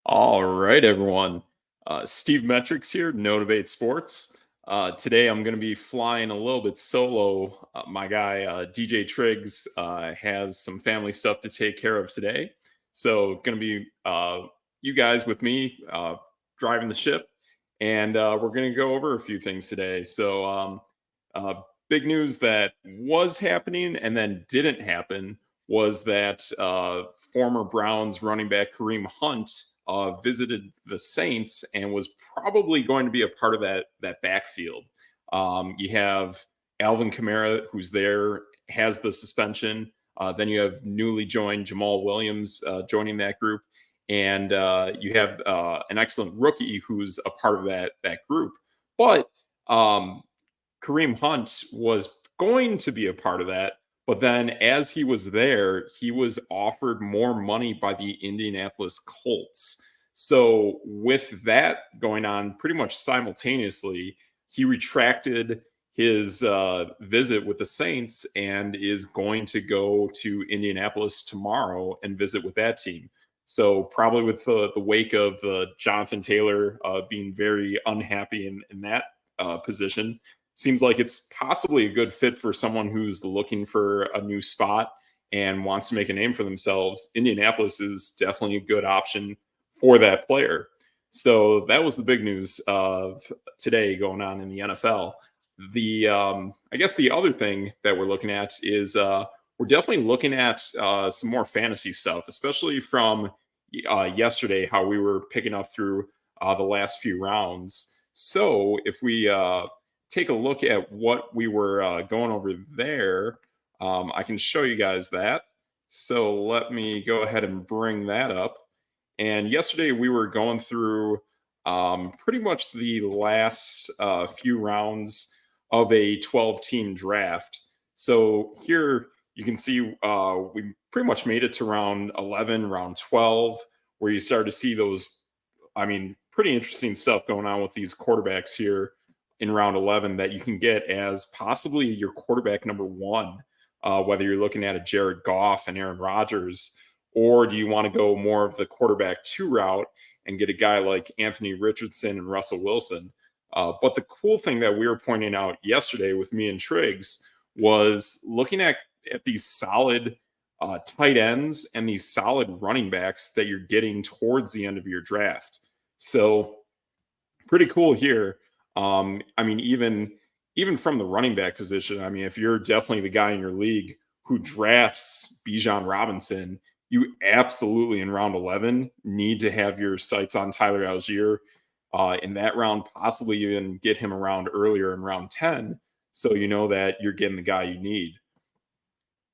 All right, everyone. Steve Metrics here, No Debate Sports. Today, I'm going to be flying a little bit solo. My guy, DJ Triggs, has some family stuff to take care of today. So, going to be you guys with me driving the ship. And we're going to go over a few things today. Uh, Big news that was happening and then didn't happen was that former Browns running back Kareem Hunt visited the Saints and was probably going to be a part of that backfield. You have Alvin Kamara, who's there, has the suspension. Then you have newly joined Jamal Williams joining that group, and you have an excellent rookie who's a part of that group. But Kareem Hunt was going to be a part of that. But then, as he was there, he was offered more money by the Indianapolis Colts. So, with that going on pretty much simultaneously, he retracted his visit with the Saints and is going to go to Indianapolis tomorrow and visit with that team. So, probably with the wake of Jonathan Taylor being very unhappy in that position, seems like it's possibly a good fit for someone who's looking for a new spot and wants to make a name for themselves. Indianapolis is definitely a good option for that player. So that was the big news of today going on in the NFL. I guess the other thing that we're looking at is we're definitely looking at some more fantasy stuff, especially from yesterday, how we were picking up through the last few rounds. So if we take a look at what we were going over there, I can show you guys that. So let me go ahead and bring that up. And yesterday we were going through pretty much the last few rounds of a 12-team draft. So here you can see we pretty much made it to round 11, round 12, where you start to see those, pretty interesting stuff going on with these quarterbacks here in round 11 that you can get as possibly your quarterback number one, whether you're looking at a Jared Goff and Aaron Rodgers, or do you want to go more of the quarterback two route and get a guy like Anthony Richardson and Russell Wilson? But the cool thing that we were pointing out yesterday with me and Triggs was looking at these solid tight ends and these solid running backs that you're getting towards the end of your draft. So pretty cool here. Even from the running back position, if you're definitely the guy in your league who drafts Bijan Robinson, you absolutely in round 11 need to have your sights on Tyler Algier in that round, possibly even get him around earlier in round 10. So you know that you're getting the guy you need.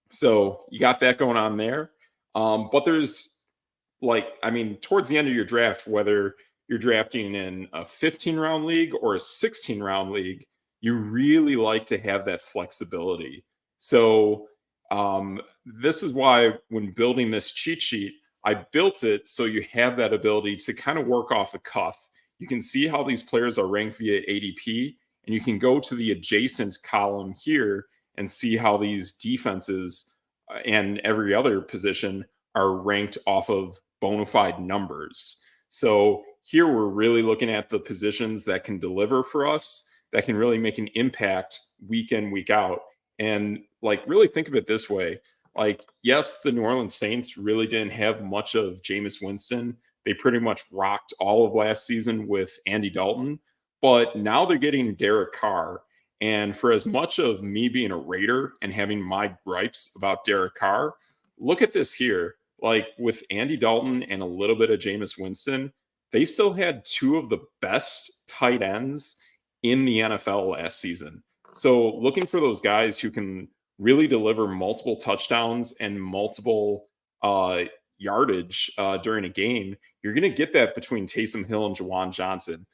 So you got that going on there. But there's towards the end of your draft, whether you're drafting in a 15-round league or a 16-round league, you really like to have that flexibility. So this is why when building this cheat sheet, I built it so you have that ability to kind of work off the cuff. You can see how these players are ranked via ADP, and you can go to the adjacent column here and see how these defenses and every other position are ranked off of bona fide numbers. So here we're really looking at the positions that can deliver for us, that can really make an impact week in, week out. And really think of it this way. Yes, the New Orleans Saints really didn't have much of Jameis Winston. They pretty much rocked all of last season with Andy Dalton, but now they're getting Derek Carr. And for as much of me being a Raider and having my gripes about Derek Carr, look at this here. With Andy Dalton and a little bit of Jameis Winston, they still had two of the best tight ends in the NFL last season. So looking for those guys who can really deliver multiple touchdowns and multiple yardage during a game, you're going to get that between Taysom Hill and Juwan Johnson.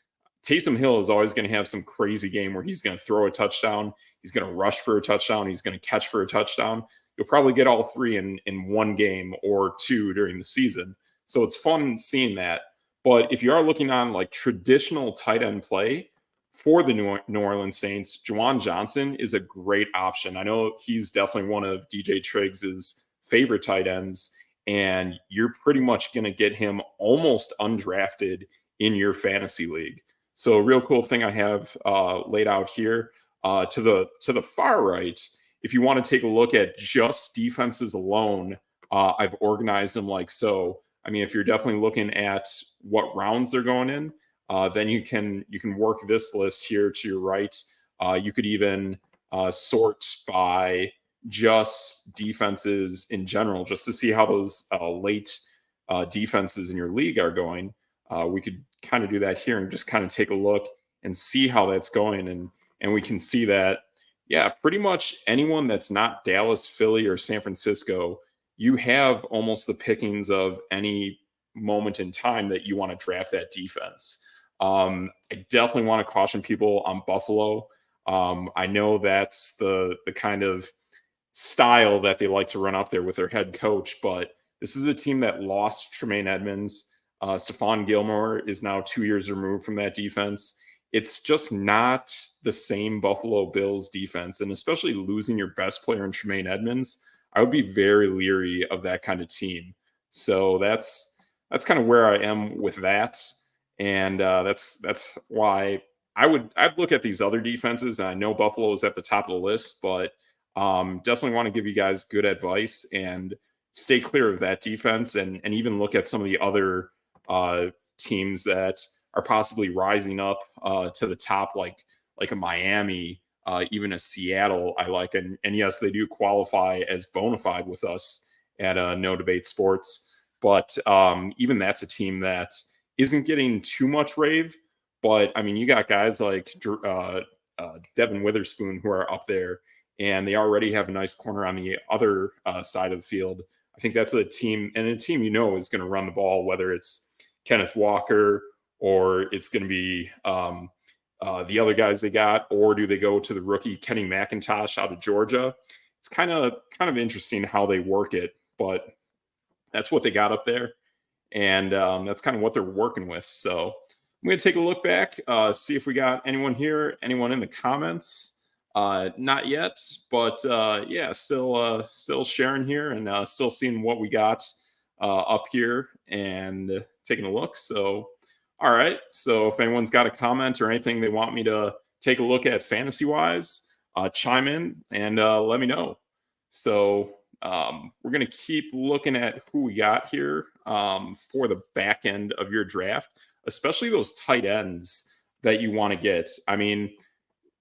Taysom Hill is always going to have some crazy game where he's going to throw a touchdown, he's going to rush for a touchdown, he's going to catch for a touchdown. You'll probably get all three in one game or two during the season. So it's fun seeing that. But if you are looking on traditional tight end play for the New Orleans Saints, Juwan Johnson is a great option. I know he's definitely one of DJ Triggs' favorite tight ends. and you're pretty much going to get him almost undrafted in your fantasy league. So a real cool thing I have laid out here to the far right. If you want to take a look at just defenses alone, I've organized them like so. I mean, if you're definitely looking at what rounds they're going in, then you can work this list here to your right. You could even sort by just defenses in general, just to see how those late defenses in your league are going. We could kind of do that here and just kind of take a look and see how that's going, and we can see that, yeah, pretty much anyone that's not Dallas, Philly, or San Francisco, you have almost the pickings of any moment in time that you want to draft that defense. I definitely want to caution people on Buffalo. I know that's the kind of style that they like to run up there with their head coach, but this is a team that lost Tremaine Edmonds. Stephon Gilmore is now 2 years removed from that defense. It's just not the same Buffalo Bills defense, and especially losing your best player in Tremaine Edmonds, I would be very leery of that kind of team. So that's kind of where I am with that, and that's why I'd look at these other defenses. And I know Buffalo is at the top of the list, but definitely want to give you guys good advice and stay clear of that defense, and even look at some of the other teams that are possibly rising up to the top, like a Miami, even a Seattle. I like, and yes, they do qualify as bona fide with us at No Debate Sports, but even that's a team that isn't getting too much rave. But I mean, you got guys like Devin Witherspoon who are up there, and they already have a nice corner on the other side of the field. I think that's a team, and a team is going to run the ball, whether it's Kenneth Walker or it's going to be the other guys they got, or do they go to the rookie Kenny McIntosh out of Georgia? It's kind of interesting how they work it, but that's what they got up there, and that's kind of what they're working with. So I'm going to take a look back, see if we got anyone here, anyone in the comments. Not yet, but yeah, still sharing here, and still seeing what we got up here and taking a look. So, all right. So if anyone's got a comment or anything they want me to take a look at fantasy wise, chime in and let me know. So we're going to keep looking at who we got here for the back end of your draft, especially those tight ends that you want to get. I mean,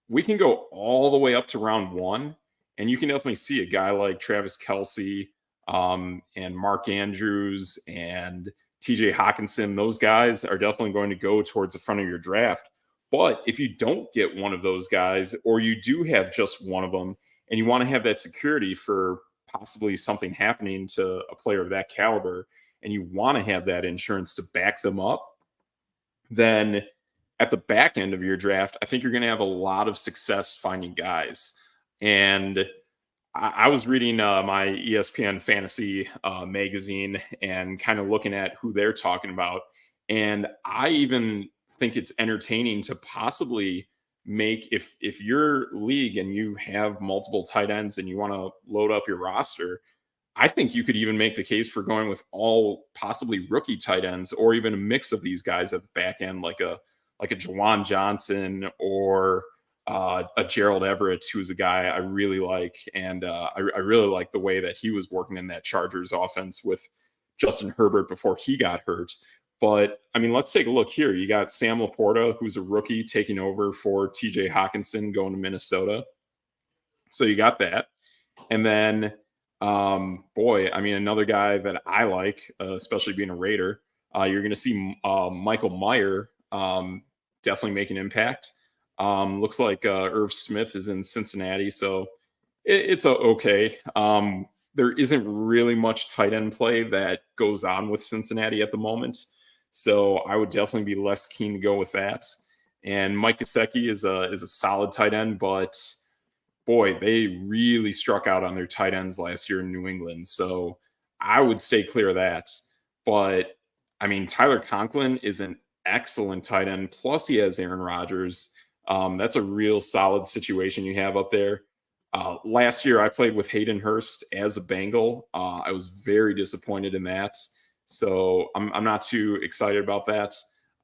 we can go all the way up to round one, and you can definitely see a guy like Travis Kelce and Mark Andrews and TJ Hawkinson. Those guys are definitely going to go towards the front of your draft. But if you don't get one of those guys, or you do have just one of them, and you want to have that security for possibly something happening to a player of that caliber, and you want to have that insurance to back them up, then at the back end of your draft, I think you're going to have a lot of success finding guys. And I was reading my ESPN fantasy magazine and kind of looking at who they're talking about. And I even think it's entertaining to possibly make, if your league and you have multiple tight ends and you want to load up your roster, I think you could even make the case for going with all possibly rookie tight ends, or even a mix of these guys at the back end, like a Jawan Johnson or a Gerald Everett, who's a guy I really like. And I really like the way that he was working in that Chargers offense with Justin Herbert before he got hurt. But I mean, let's take a look here. You got Sam Laporta, who's a rookie, taking over for TJ Hawkinson going to Minnesota. So you got that. And then, boy, I mean, another guy that I like, especially being a Raider, you're going to see Michael Mayer definitely make an impact. Looks like Irv Smith is in Cincinnati, so it's okay. There isn't really much tight end play that goes on with Cincinnati at the moment, so I would definitely be less keen to go with that. And Mike Gesicki is a solid tight end, but boy, they really struck out on their tight ends last year in New England, so I would stay clear of that. But I mean, Tyler Conklin is an excellent tight end. Plus, he has Aaron Rodgers. That's a real solid situation you have up there. Last year, I played with Hayden Hurst as a Bengal. I was very disappointed in that. So I'm not too excited about that.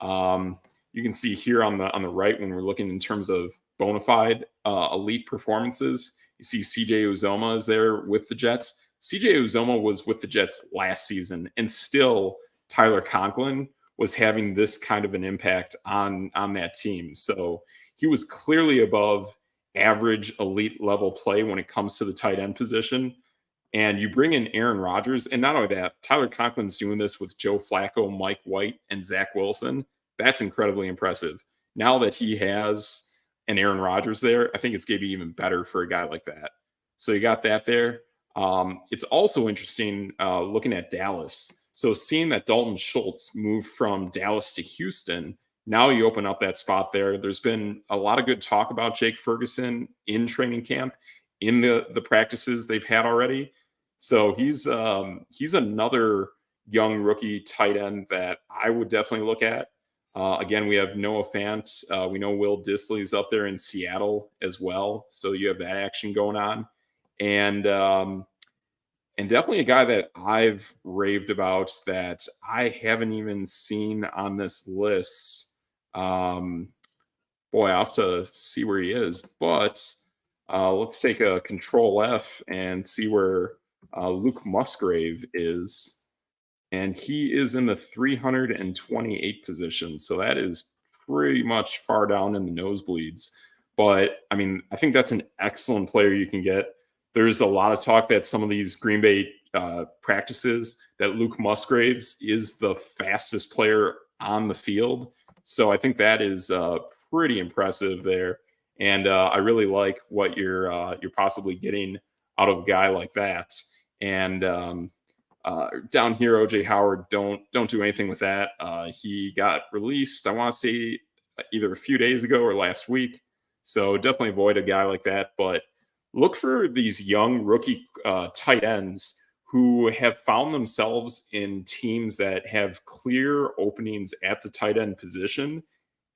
Um, you can see here on the right when we're looking in terms of bona fide elite performances. You see CJ Uzoma is there with the Jets. CJ Uzoma was with the Jets last season, and still Tyler Conklin was having this kind of an impact on that team. So he was clearly above average elite level play when it comes to the tight end position. And you bring in Aaron Rodgers, and not only that, Tyler Conklin's doing this with Joe Flacco, Mike White, and Zach Wilson. That's incredibly impressive. Now that he has an Aaron Rodgers there, I think it's going to be even better for a guy like that. So you got that there. It's also interesting looking at Dallas. So seeing that Dalton Schultz moved from Dallas to Houston, now you open up that spot there. There's been a lot of good talk about Jake Ferguson in training camp, in the practices they've had already. So he's another young rookie tight end that I would definitely look at. Again, we have Noah Fant. We know Will Dissly's up there in Seattle as well. So you have that action going on. And definitely a guy that I've raved about that I haven't even seen on this list. Boy, I'll have to see where he is. But let's take a control F and see where Luke Musgrave is. And he is in the 328 position. So that is pretty much far down in the nosebleeds. But I mean, I think that's an excellent player you can get. There's a lot of talk that some of these Green Bay practices that Luke Musgraves is the fastest player on the field. So I think that is pretty impressive there. And I really like what you're possibly getting out of a guy like that. And down here, OJ Howard, don't do anything with that. He got released, I want to say either a few days ago or last week. So definitely avoid a guy like that. But look for these young rookie tight ends who have found themselves in teams that have clear openings at the tight end position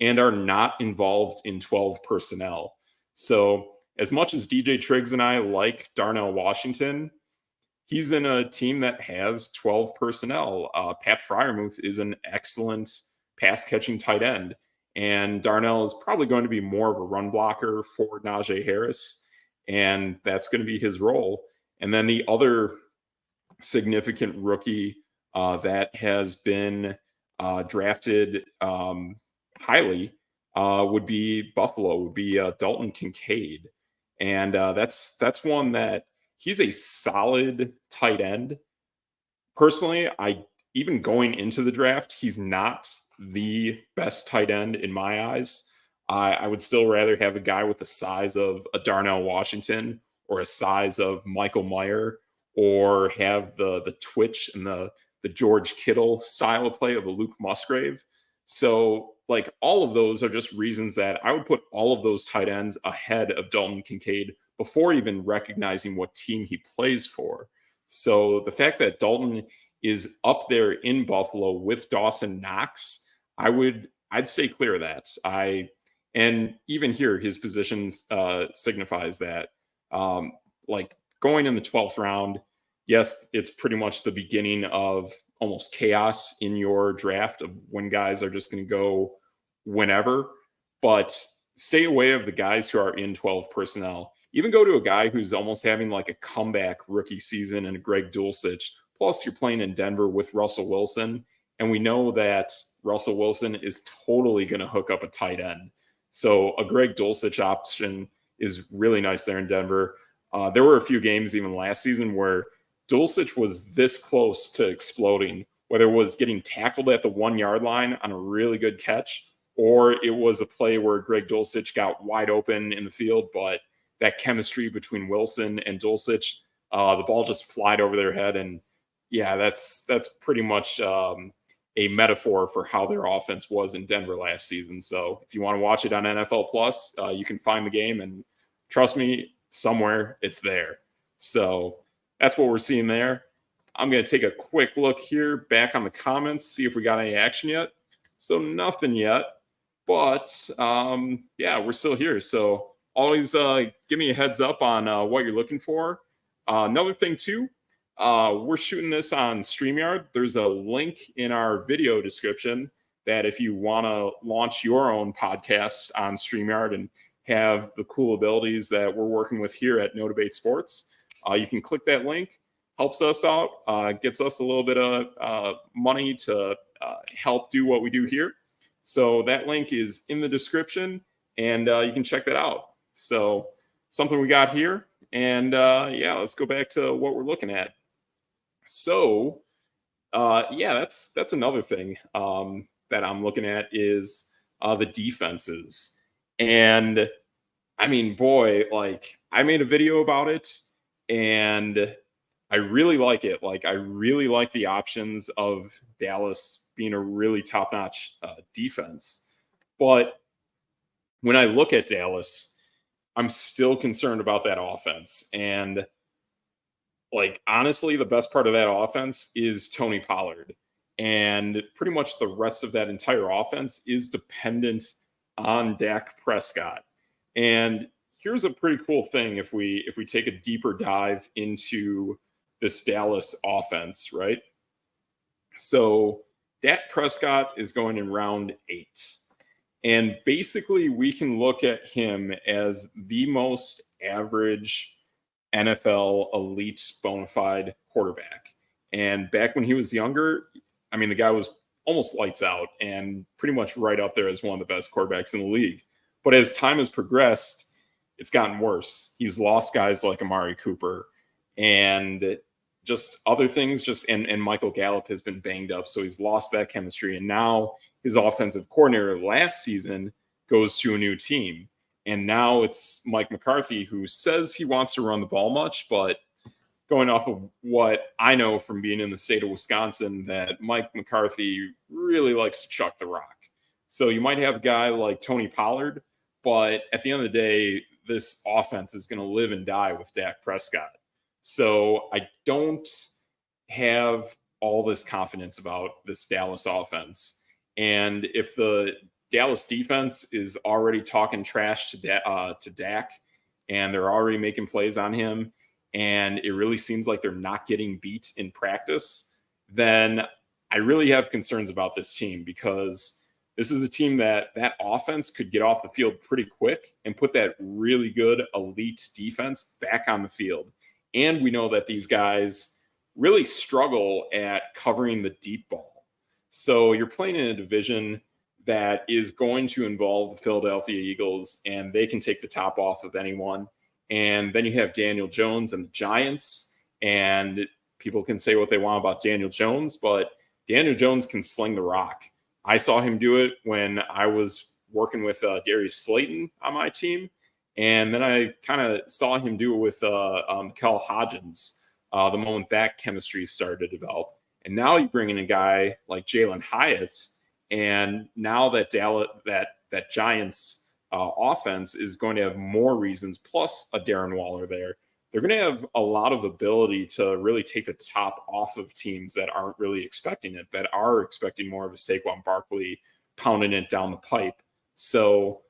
and are not involved in 12 personnel. So as much as DJ Triggs and I like Darnell Washington, he's in a team that has 12 personnel. Pat Freiermuth is an excellent pass-catching tight end, and Darnell is probably going to be more of a run blocker for Najee Harris, and that's going to be his role. And then the other significant rookie that has been drafted highly would be Buffalo, would be Dalton Kincaid. And that's one that he's a solid tight end. Personally, even going into the draft, he's not the best tight end in my eyes. I would still rather have a guy with the size of a Darnell Washington or a size of Michael Mayer, or have the twitch and the George Kittle style of play of a Luke Musgrave. So like all of those are just reasons that I would put all of those tight ends ahead of Dalton Kincaid before even recognizing what team he plays for. So the fact that Dalton is up there in Buffalo with Dawson Knox, I'd stay clear of that. And even here, his position signifies that. Like going in the 12th round, yes, it's pretty much the beginning of almost chaos in your draft of when guys are just going to go whenever. But stay away of the guys who are in 12 personnel. Even go to a guy who's almost having like a comeback rookie season and Greg Dulcich. Plus, you're playing in Denver with Russell Wilson. And we know that Russell Wilson is totally going to hook up a tight end. So a Greg Dulcich option is really nice there in Denver. There were a few games even last season where Dulcich was this close to exploding, whether it was getting tackled at the 1 yard line on a really good catch, or it was a play where Greg Dulcich got wide open in the field, but that chemistry between Wilson and Dulcich, the ball just flied over their head. And yeah, that's pretty much a metaphor for how their offense was in Denver last season. So if you want to watch it on NFL Plus, you can find the game, and trust me, somewhere it's there. So that's what we're seeing there. I'm going to take a quick look here back on the comments, see if we got any action yet. So nothing yet, but yeah, we're still here. So always give me a heads up on what you're looking for. Another thing too, we're shooting this on StreamYard. There's a link in our video description that if you want to launch your own podcast on StreamYard and have the cool abilities that we're working with here at Db8 Sports, you can click that link. Helps us out, gets us a little bit of money to help do what we do here. So that link is in the description, and you can check that out. So something we got here, and yeah, let's go back to what we're looking at. So yeah, that's another thing that I'm looking at is the defenses. And I mean, boy, like I made a video about it, and I really like it. Like, I really like the options of Dallas being a really top-notch defense. But when I look at Dallas, I'm still concerned about that offense. And, like, honestly, the best part of that offense is Tony Pollard. And pretty much the rest of that entire offense is dependent on Dak Prescott. And here's a pretty cool thing if we take a deeper dive into this Dallas offense, right? So Dak Prescott is going in round 8. And basically we can look at him as the most average NFL elite bona fide quarterback. And back when he was younger, I mean, the guy was almost lights out and pretty much right up there as one of the best quarterbacks in the league. But as time has progressed, it's gotten worse. He's lost guys like Amari Cooper and just other things, and Michael Gallup has been banged up, so he's lost that chemistry. And now his offensive coordinator last season goes to a new team. And now it's Mike McCarthy, who says he wants to run the ball much, but going off of what I know from being in the state of Wisconsin, that Mike McCarthy really likes to chuck the rock. So you might have a guy like Tony Pollard, but at the end of the day, this offense is going to live and die with Dak Prescott. So I don't have all this confidence about this Dallas offense. And if the Dallas defense is already talking trash to Dak, and they're already making plays on him, and it really seems like they're not getting beat in practice, then I really have concerns about this team, because this is a team that offense could get off the field pretty quick and put that really good elite defense back on the field. And we know that these guys really struggle at covering the deep ball. So you're playing in a division that is going to involve the Philadelphia Eagles, and they can take the top off of anyone. And then you have Daniel Jones and the Giants, and people can say what they want about Daniel Jones, but Daniel Jones can sling the rock. I saw him do it when I was working with Darius Slayton on my team. And then I kind of saw him do it with Kel Hodgins the moment that chemistry started to develop. And now you bring in a guy like Jalen Hyatt, and now that that Giants offense is going to have more reasons, plus a Darren Waller there. They're going to have a lot of ability to really take the top off of teams that aren't really expecting it, that are expecting more of a Saquon Barkley pounding it down the pipe. So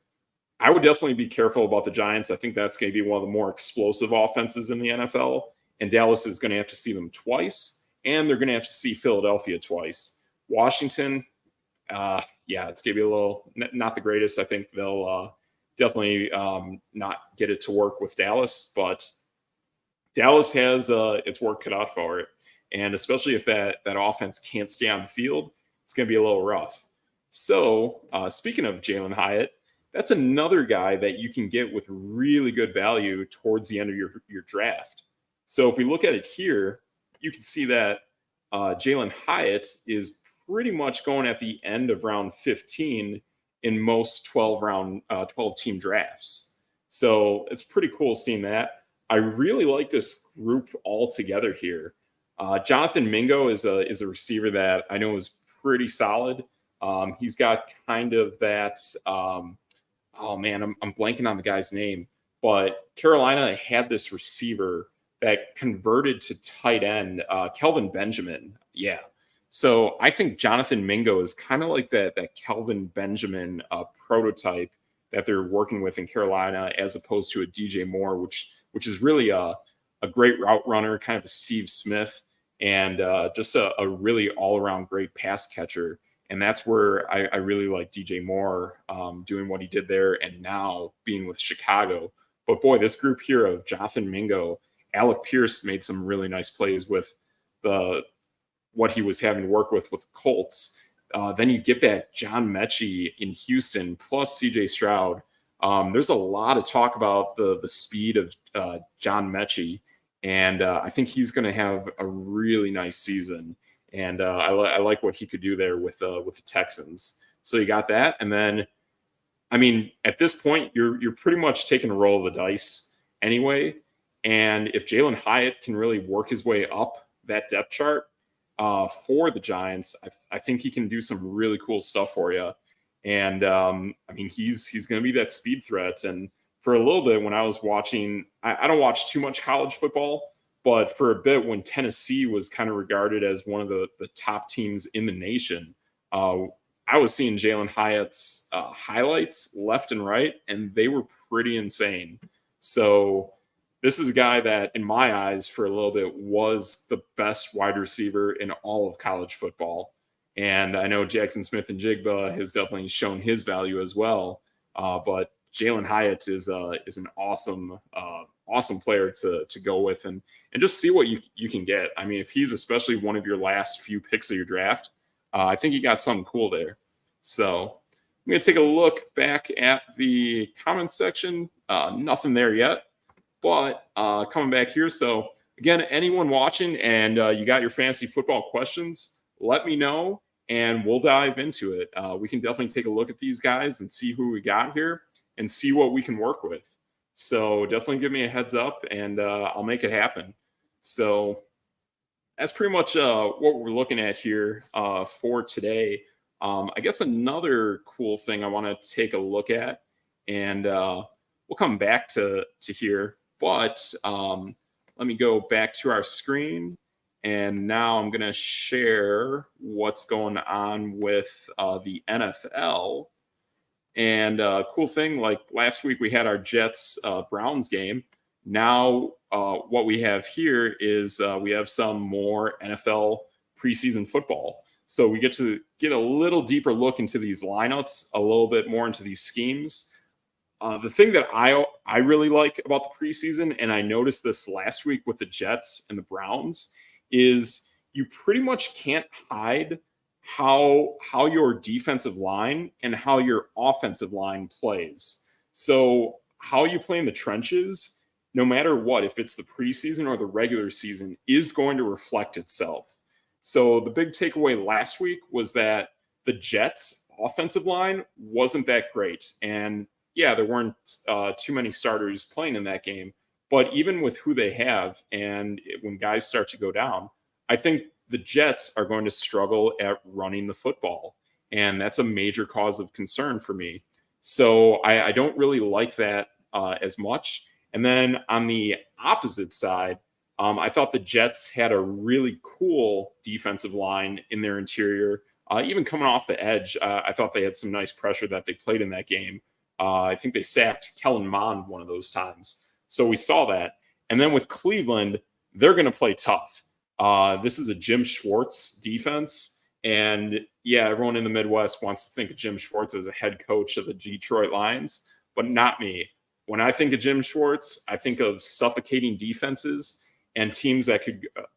I would definitely be careful about the Giants. I think that's going to be one of the more explosive offenses in the NFL. And Dallas is going to have to see them twice, and they're going to have to see Philadelphia twice. Washington, yeah, it's going to be a little not the greatest. I think they'll definitely not get it to work with Dallas, but Dallas has its work cut out for it. And especially if that offense can't stay on the field, it's going to be a little rough. So speaking of Jalen Hyatt, that's another guy that you can get with really good value towards the end of your draft. So if we look at it here, you can see that Jalen Hyatt is pretty much going at the end of round 15 in most 12-team drafts. So it's pretty cool seeing that. I really like this group all together here. Jonathan Mingo is a receiver that I know is pretty solid. He's got kind of that oh man, I'm blanking on the guy's name, but Carolina had this receiver that converted to tight end, Kelvin Benjamin. Yeah. So I think Jonathan Mingo is kind of like that Kelvin Benjamin prototype that they're working with in Carolina, as opposed to a DJ Moore, which is really a great route runner, kind of a Steve Smith, and just a really all-around great pass catcher. And that's where I really like DJ Moore doing what he did there, and now being with Chicago. But boy, this group here of Jonathan Mingo, Alec Pierce made some really nice plays with what he was having to work with Colts. Then you get that John Mechie in Houston plus CJ Stroud. There's a lot of talk about the speed of John Mechie, and I think he's going to have a really nice season. And I like what he could do there with the Texans. So you got that, and then, I mean, at this point, you're pretty much taking a roll of the dice anyway. And if Jalen Hyatt can really work his way up that depth chart for the Giants, I think he can do some really cool stuff for you. And I mean, he's going to be that speed threat. And for a little bit, when I was watching, I don't watch too much college football, but for a bit, when Tennessee was kind of regarded as one of the top teams in the nation, I was seeing Jalen Hyatt's highlights left and right, and they were pretty insane. So this is a guy that, in my eyes, for a little bit, was the best wide receiver in all of college football. And I know Jackson Smith and Jigba has definitely shown his value as well. But Jalen Hyatt is an awesome player to go with, and just see what you can get. I mean, if he's especially one of your last few picks of your draft, I think you got something cool there. So I'm going to take a look back at the comments section. Nothing there yet, but coming back here. So again, anyone watching and you got your fantasy football questions, let me know and we'll dive into it. We can definitely take a look at these guys and see who we got here and see what we can work with. So definitely give me a heads up and I'll make it happen. So that's pretty much what we're looking at here for today. I guess another cool thing I want to take a look at, and we'll come back to here, but let me go back to our screen, and now I'm going to share what's going on with the NFL. And cool thing, like last week we had our Jets Browns game. Now what we have here is we have some more NFL preseason football. So we get to get a little deeper look into these lineups, a little bit more into these schemes. The thing that I really like about the preseason, and I noticed this last week with the Jets and the Browns, is you pretty much can't hide how your defensive line and how your offensive line plays. So how you play in the trenches, no matter what, if it's the preseason or the regular season, is going to reflect itself. So the big takeaway last week was that the Jets offensive line wasn't that great. And yeah, there weren't too many starters playing in that game. But even with who they have, and when guys start to go down, I think the Jets are going to struggle at running the football. And that's a major cause of concern for me. So I don't really like that as much. And then on the opposite side, I thought the Jets had a really cool defensive line in their interior. Even coming off the edge, I thought they had some nice pressure that they played in that game. I think they sacked Kellen Mond one of those times. So we saw that. And then with Cleveland, they're going to play tough. This is a Jim Schwartz defense. And yeah, everyone in the Midwest wants to think of Jim Schwartz as a head coach of the Detroit Lions, but not me. When I think of Jim Schwartz, I think of suffocating defenses and teams that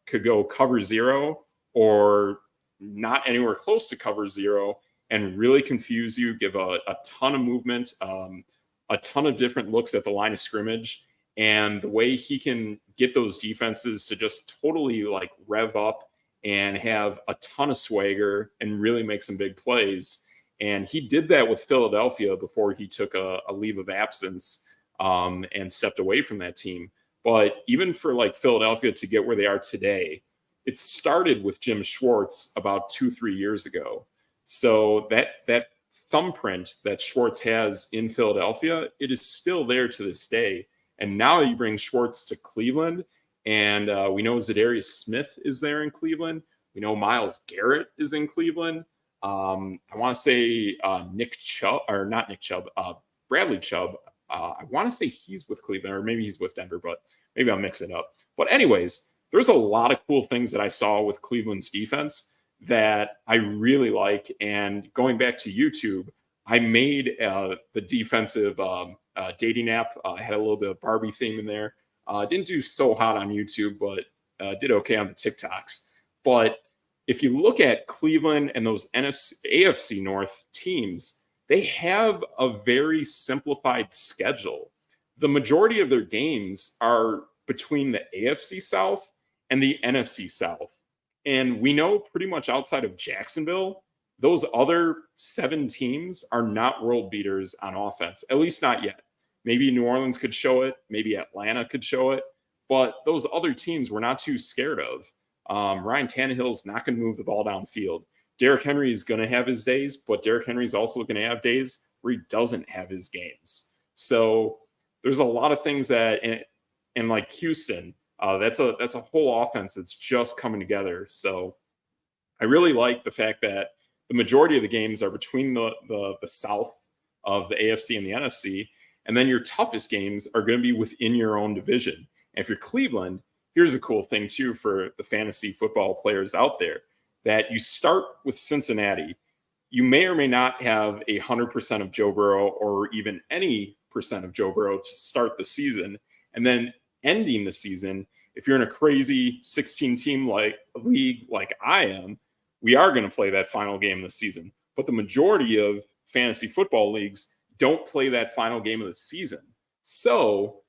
could go cover zero or not anywhere close to cover zero and really confuse you, give a ton of movement, a ton of different looks at the line of scrimmage. And the way he can get those defenses to just totally like rev up and have a ton of swagger and really make some big plays. And he did that with Philadelphia before he took a leave of absence and stepped away from that team. But even for like Philadelphia to get where they are today, it started with Jim Schwartz about 2-3 years ago. So that thumbprint that Schwartz has in Philadelphia, it is still there to this day. And now you bring Schwartz to Cleveland, and we know Zadarius Smith is there in Cleveland. We know Myles Garrett is in Cleveland. I want to say Nick Chubb, or not Nick Chubb, Bradley Chubb. I want to say he's with Cleveland, or maybe he's with Denver, but maybe I'm mixing it up. But anyways, there's a lot of cool things that I saw with Cleveland's defense that I really like. And going back to YouTube, I made the defensive dating app. I had a little bit of Barbie theme in there. Didn't do so hot on YouTube, but did okay on the TikToks. But if you look at Cleveland and those AFC North teams, they have a very simplified schedule. The majority of their games are between the AFC South and the NFC South. And we know pretty much outside of Jacksonville, those other 7 teams are not world beaters on offense, at least not yet. Maybe New Orleans could show it. Maybe Atlanta could show it. But those other teams we're not too scared of. Ryan Tannehill's not going to move the ball downfield. Derrick Henry is going to have his days, but Derrick Henry's also going to have days where he doesn't have his games. So there's a lot of things that, and like Houston, that's a whole offense that's just coming together. So I really like the fact that the majority of the games are between the South of the AFC and the NFC, and then your toughest games are going to be within your own division. And if you're Cleveland, here's a cool thing too for the fantasy football players out there, that you start with Cincinnati. You may or may not have 100% of Joe Burrow or even any percent of Joe Burrow to start the season. And then ending the season, if you're in a crazy 16-team league like I am, we are going to play that final game of the season. But the majority of fantasy football leagues don't play that final game of the season. So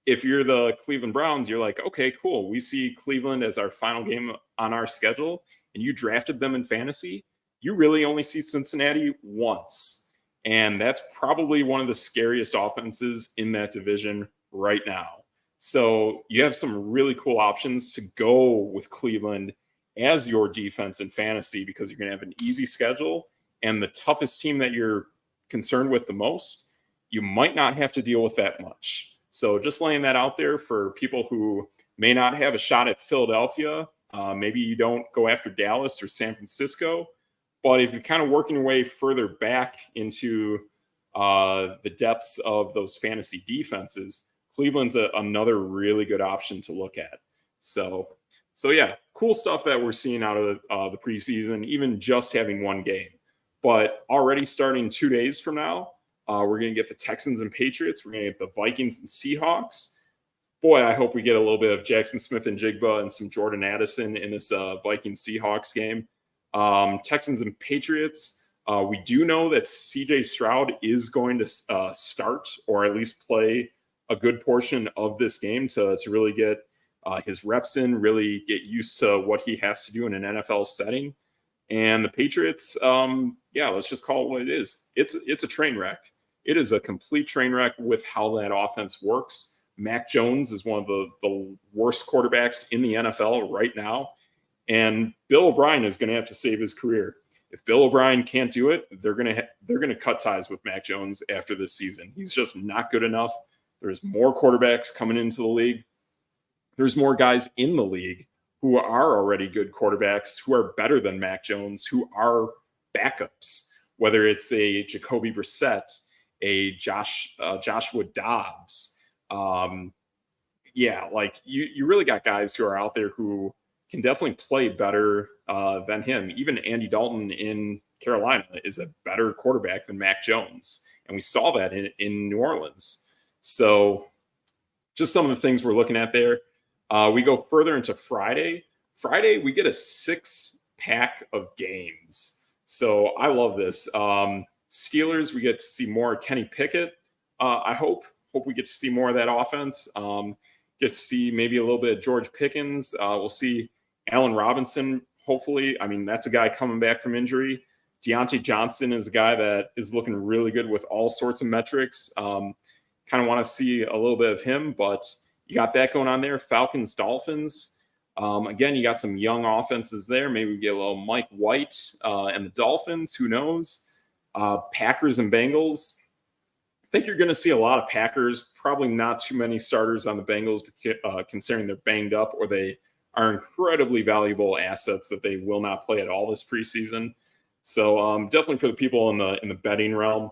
if you're the Cleveland Browns, you're like, okay, cool. We see Cleveland as our final game on our schedule, and you drafted them in fantasy. You really only see Cincinnati once. And that's probably one of the scariest offenses in that division right now. So you have some really cool options to go with Cleveland as your defense in fantasy, because you're going to have an easy schedule, and the toughest team that you're concerned with the most, you might not have to deal with that much. So just laying that out there for people who may not have a shot at Philadelphia. Maybe you don't go after Dallas or San Francisco, but if you're kind of working your way further back into the depths of those fantasy defenses, Cleveland's another really good option to look at. So yeah, cool stuff that we're seeing out of the preseason, even just having one game. But already starting 2 days from now, we're going to get the Texans and Patriots. We're going to get the Vikings and Seahawks. Boy, I hope we get a little bit of Jackson Smith-Njigba and some Jordan Addison in this Vikings-Seahawks game. Texans and Patriots, we do know that C.J. Stroud is going to start, or at least play a good portion of this game to really get his reps in, really get used to what he has to do in an NFL setting. And the Patriots, let's just call it what it is. It's a train wreck. It is a complete train wreck with how that offense works. Mac Jones is one of the worst quarterbacks in the NFL right now. And Bill O'Brien is going to have to save his career. If Bill O'Brien can't do it, they're going to cut ties with Mac Jones after this season. He's just not good enough. There's more quarterbacks coming into the league. There's more guys in the league who are already good quarterbacks, who are better than Mac Jones, who are backups, whether it's a Jacoby Brissett, a Joshua Dobbs. You really got guys who are out there who can definitely play better than him. Even Andy Dalton in Carolina is a better quarterback than Mac Jones. And we saw that in New Orleans. So just some of the things we're looking at there. We go further into Friday. Friday, we get a 6-pack of games. So I love this. Steelers, we get to see more Kenny Pickett. I hope we get to see more of that offense. Get to see maybe a little bit of George Pickens. We'll see Allen Robinson, hopefully. I mean, that's a guy coming back from injury. Deontay Johnson is a guy that is looking really good with all sorts of metrics. Kind of want to see a little bit of him, but you got that going on there. Falcons, Dolphins. Again, you got some young offenses there. Maybe we get a little Mike White and the Dolphins. Who knows? Packers and Bengals. I think you're going to see a lot of Packers. Probably not too many starters on the Bengals, considering they're banged up or they are incredibly valuable assets that they will not play at all this preseason. So definitely for the people in the betting realm,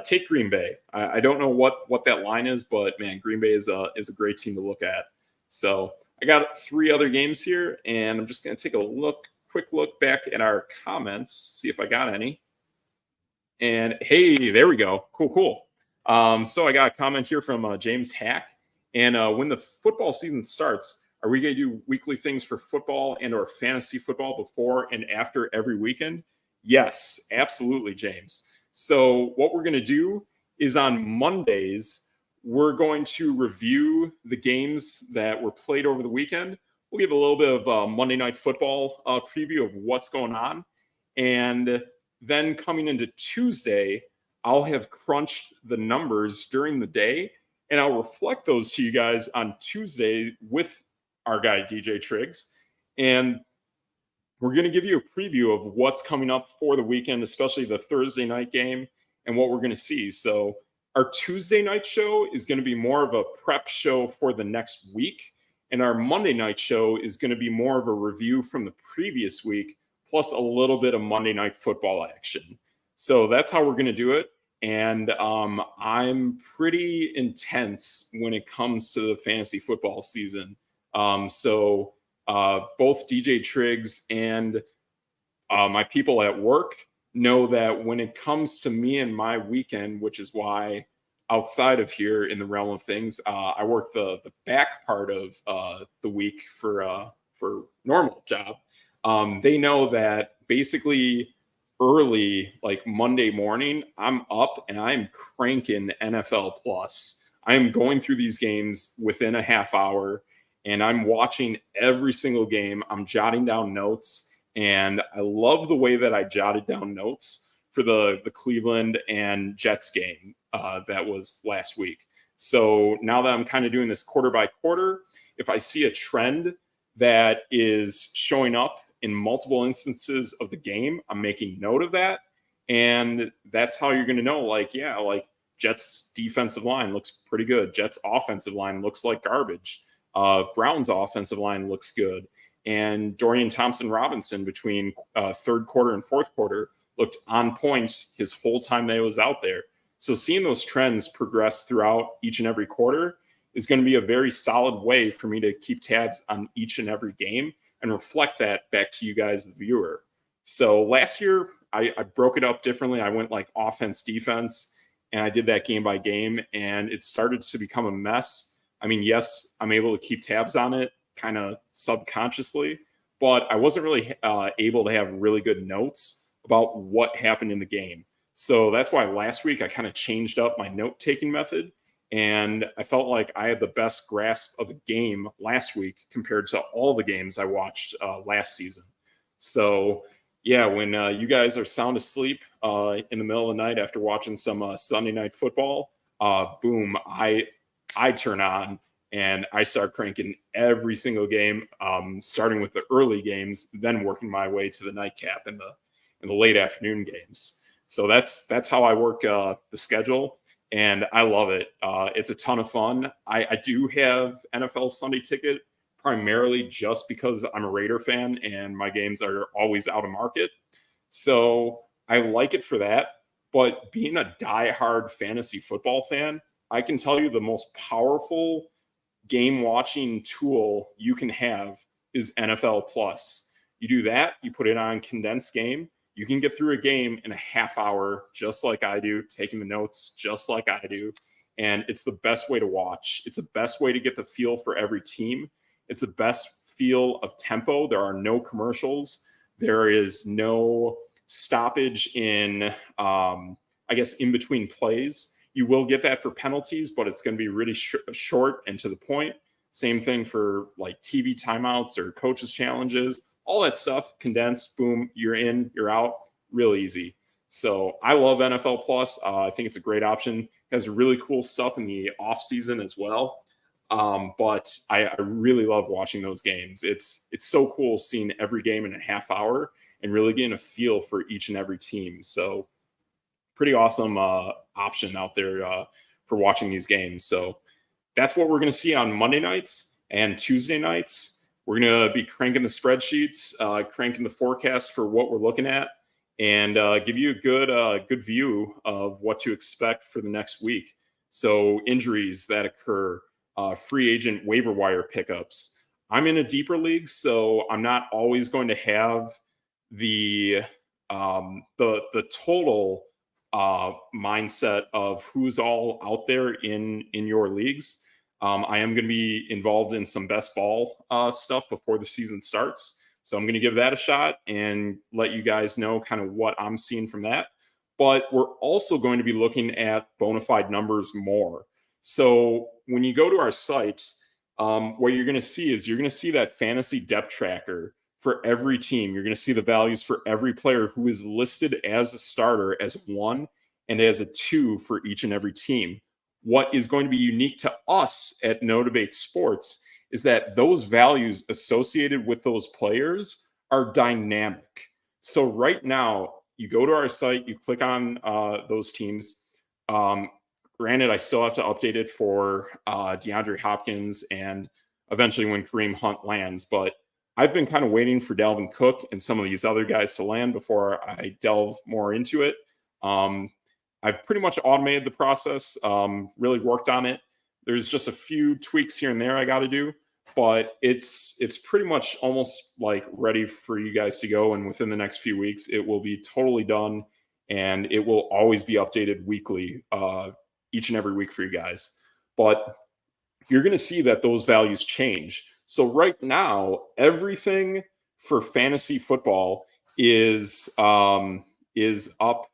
take Green Bay. I don't know what that line is, but man, Green Bay is a great team to look at. So I got 3 other games here, and I'm just going to take a quick look back at our comments, see if I got any. And hey, there we go. Cool. So I got a comment here from James Hack. And when the football season starts, are we going to do weekly things for football and or fantasy football before and after every weekend? Yes, absolutely, James. So what we're going to do is on Mondays, we're going to review the games that were played over the weekend. We'll give a little bit of Monday Night Football preview of what's going on. And then coming into Tuesday, I'll have crunched the numbers during the day, and I'll reflect those to you guys on Tuesday with our guy, DJ Triggs. And we're going to give you a preview of what's coming up for the weekend, especially the Thursday night game and what we're going to see. So our Tuesday night show is going to be more of a prep show for the next week. And our Monday night show is going to be more of a review from the previous week, plus a little bit of Monday Night Football action. So that's how we're going to do it. And I'm pretty intense when it comes to the fantasy football season. So both DJ Triggs and my people at work know that when it comes to me and my weekend, which is why outside of here in the realm of things, I work the back part of the week for normal job. They know that basically early, like Monday morning, I'm up and I'm cranking NFL Plus. I'm going through these games within a half hour and I'm watching every single game. I'm jotting down notes, and I love the way that I jotted down notes for the Cleveland and Jets game that was last week. So now that I'm kind of doing this quarter by quarter, if I see a trend that is showing up in multiple instances of the game, I'm making note of that. And that's how you're going to know, like Jets defensive line looks pretty good. Jets offensive line looks like garbage. Browns offensive line looks good. And Dorian Thompson-Robinson between third quarter and fourth quarter looked on point his whole time that he was out there. So seeing those trends progress throughout each and every quarter is going to be a very solid way for me to keep tabs on each and every game and reflect that back to you guys, the viewer. So last year, I broke it up differently. I went like offense, defense, and I did that game by game, and it started to become a mess. I mean, yes, I'm able to keep tabs on it kind of subconsciously, but I wasn't really able to have really good notes about what happened in the game. So that's why last week I kind of changed up my note-taking method, and I felt like I had the best grasp of the game last week compared to all the games I watched last season. So yeah, when you guys are sound asleep in the middle of the night after watching some Sunday Night Football, boom, I turn on and I start cranking every single game, starting with the early games, then working my way to the nightcap and the late afternoon games. So that's how I work the schedule, and I love it. It's a ton of fun. I do have NFL Sunday Ticket primarily just because I'm a Raider fan and my games are always out of market. So I like it for that. But being a diehard fantasy football fan, I can tell you the most powerful game watching tool you can have is NFL Plus. You do that, you put it on condensed game. You can get through a game in a half hour, just like I do, taking the notes just like I do. And it's the best way to watch. It's the best way to get the feel for every team. It's the best feel of tempo. There are no commercials. There is no stoppage in, in between plays. You will get that for penalties, but it's going to be really short and to the point. Same thing for like TV timeouts or coaches challenges. All that stuff condensed, boom, you're in, you're out, real easy. So I love NFL Plus. I think it's a great option. It has really cool stuff in the off season as well. But I really love watching those games. It's so cool seeing every game in a half hour and really getting a feel for each and every team. So pretty awesome option out there for watching these games. So that's what we're going to see on Monday nights and Tuesday nights. We're going to be cranking the spreadsheets, cranking the forecast for what we're looking at. and give you a good view of what to expect for the next week. So injuries that occur, free agent waiver wire pickups. I'm in a deeper league, so I'm not always going to have the the total mindset of who's all out there in your leagues. I am going to be involved in some best ball stuff before the season starts. So I'm going to give that a shot and let you guys know kind of what I'm seeing from that. But we're also going to be looking at bona fide numbers more. So when you go to our site, what you're going to see is you're going to see that fantasy depth tracker for every team. You're going to see the values for every player who is listed as a starter as 1 and as a 2 for each and every team. What is going to be unique to us at No Debate Sports is that those values associated with those players are dynamic. So right now, you go to our site, you click on those teams. Granted, I still have to update it for DeAndre Hopkins and eventually when Kareem Hunt lands, but I've been kind of waiting for Dalvin Cook and some of these other guys to land before I delve more into it. I've pretty much automated the process, really worked on it. There's just a few tweaks here and there I got to do, but it's pretty much almost like ready for you guys to go. And within the next few weeks, it will be totally done, and it will always be updated weekly, each and every week for you guys. But you're going to see that those values change. So right now, everything for fantasy football is up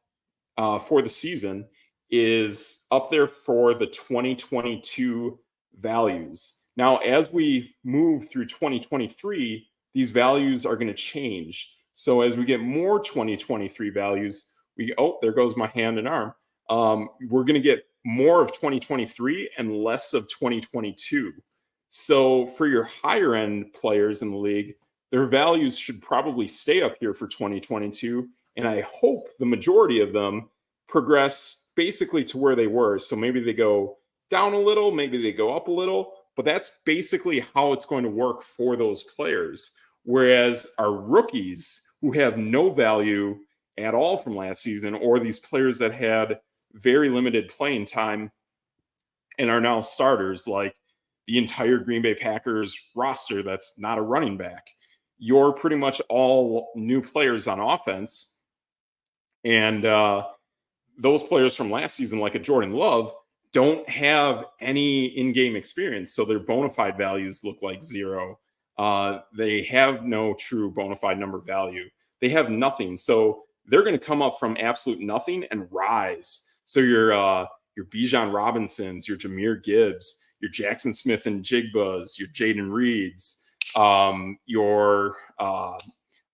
for the season, is up there for the 2022 values. Now, as we move through 2023, these values are going to change. So as we get more 2023 values, there goes my hand and arm. We're going to get more of 2023 and less of 2022. So for your higher end players in the league, their values should probably stay up here for 2022. And I hope the majority of them progress basically to where they were. So maybe they go down a little, maybe they go up a little, but that's basically how it's going to work for those players. Whereas our rookies who have no value at all from last season, or these players that had very limited playing time and are now starters, like the entire Green Bay Packers roster that's not a running back. You're pretty much all new players on offense. And those players from last season, like a Jordan Love, don't have any in-game experience. So their bona fide values look like 0. They have no true bona fide number value. They have nothing. So they're going to come up from absolute nothing and rise. So your Bijan Robinsons, your Jahmyr Gibbs, your Jackson Smith and Jigbas, your Jaden Reeds,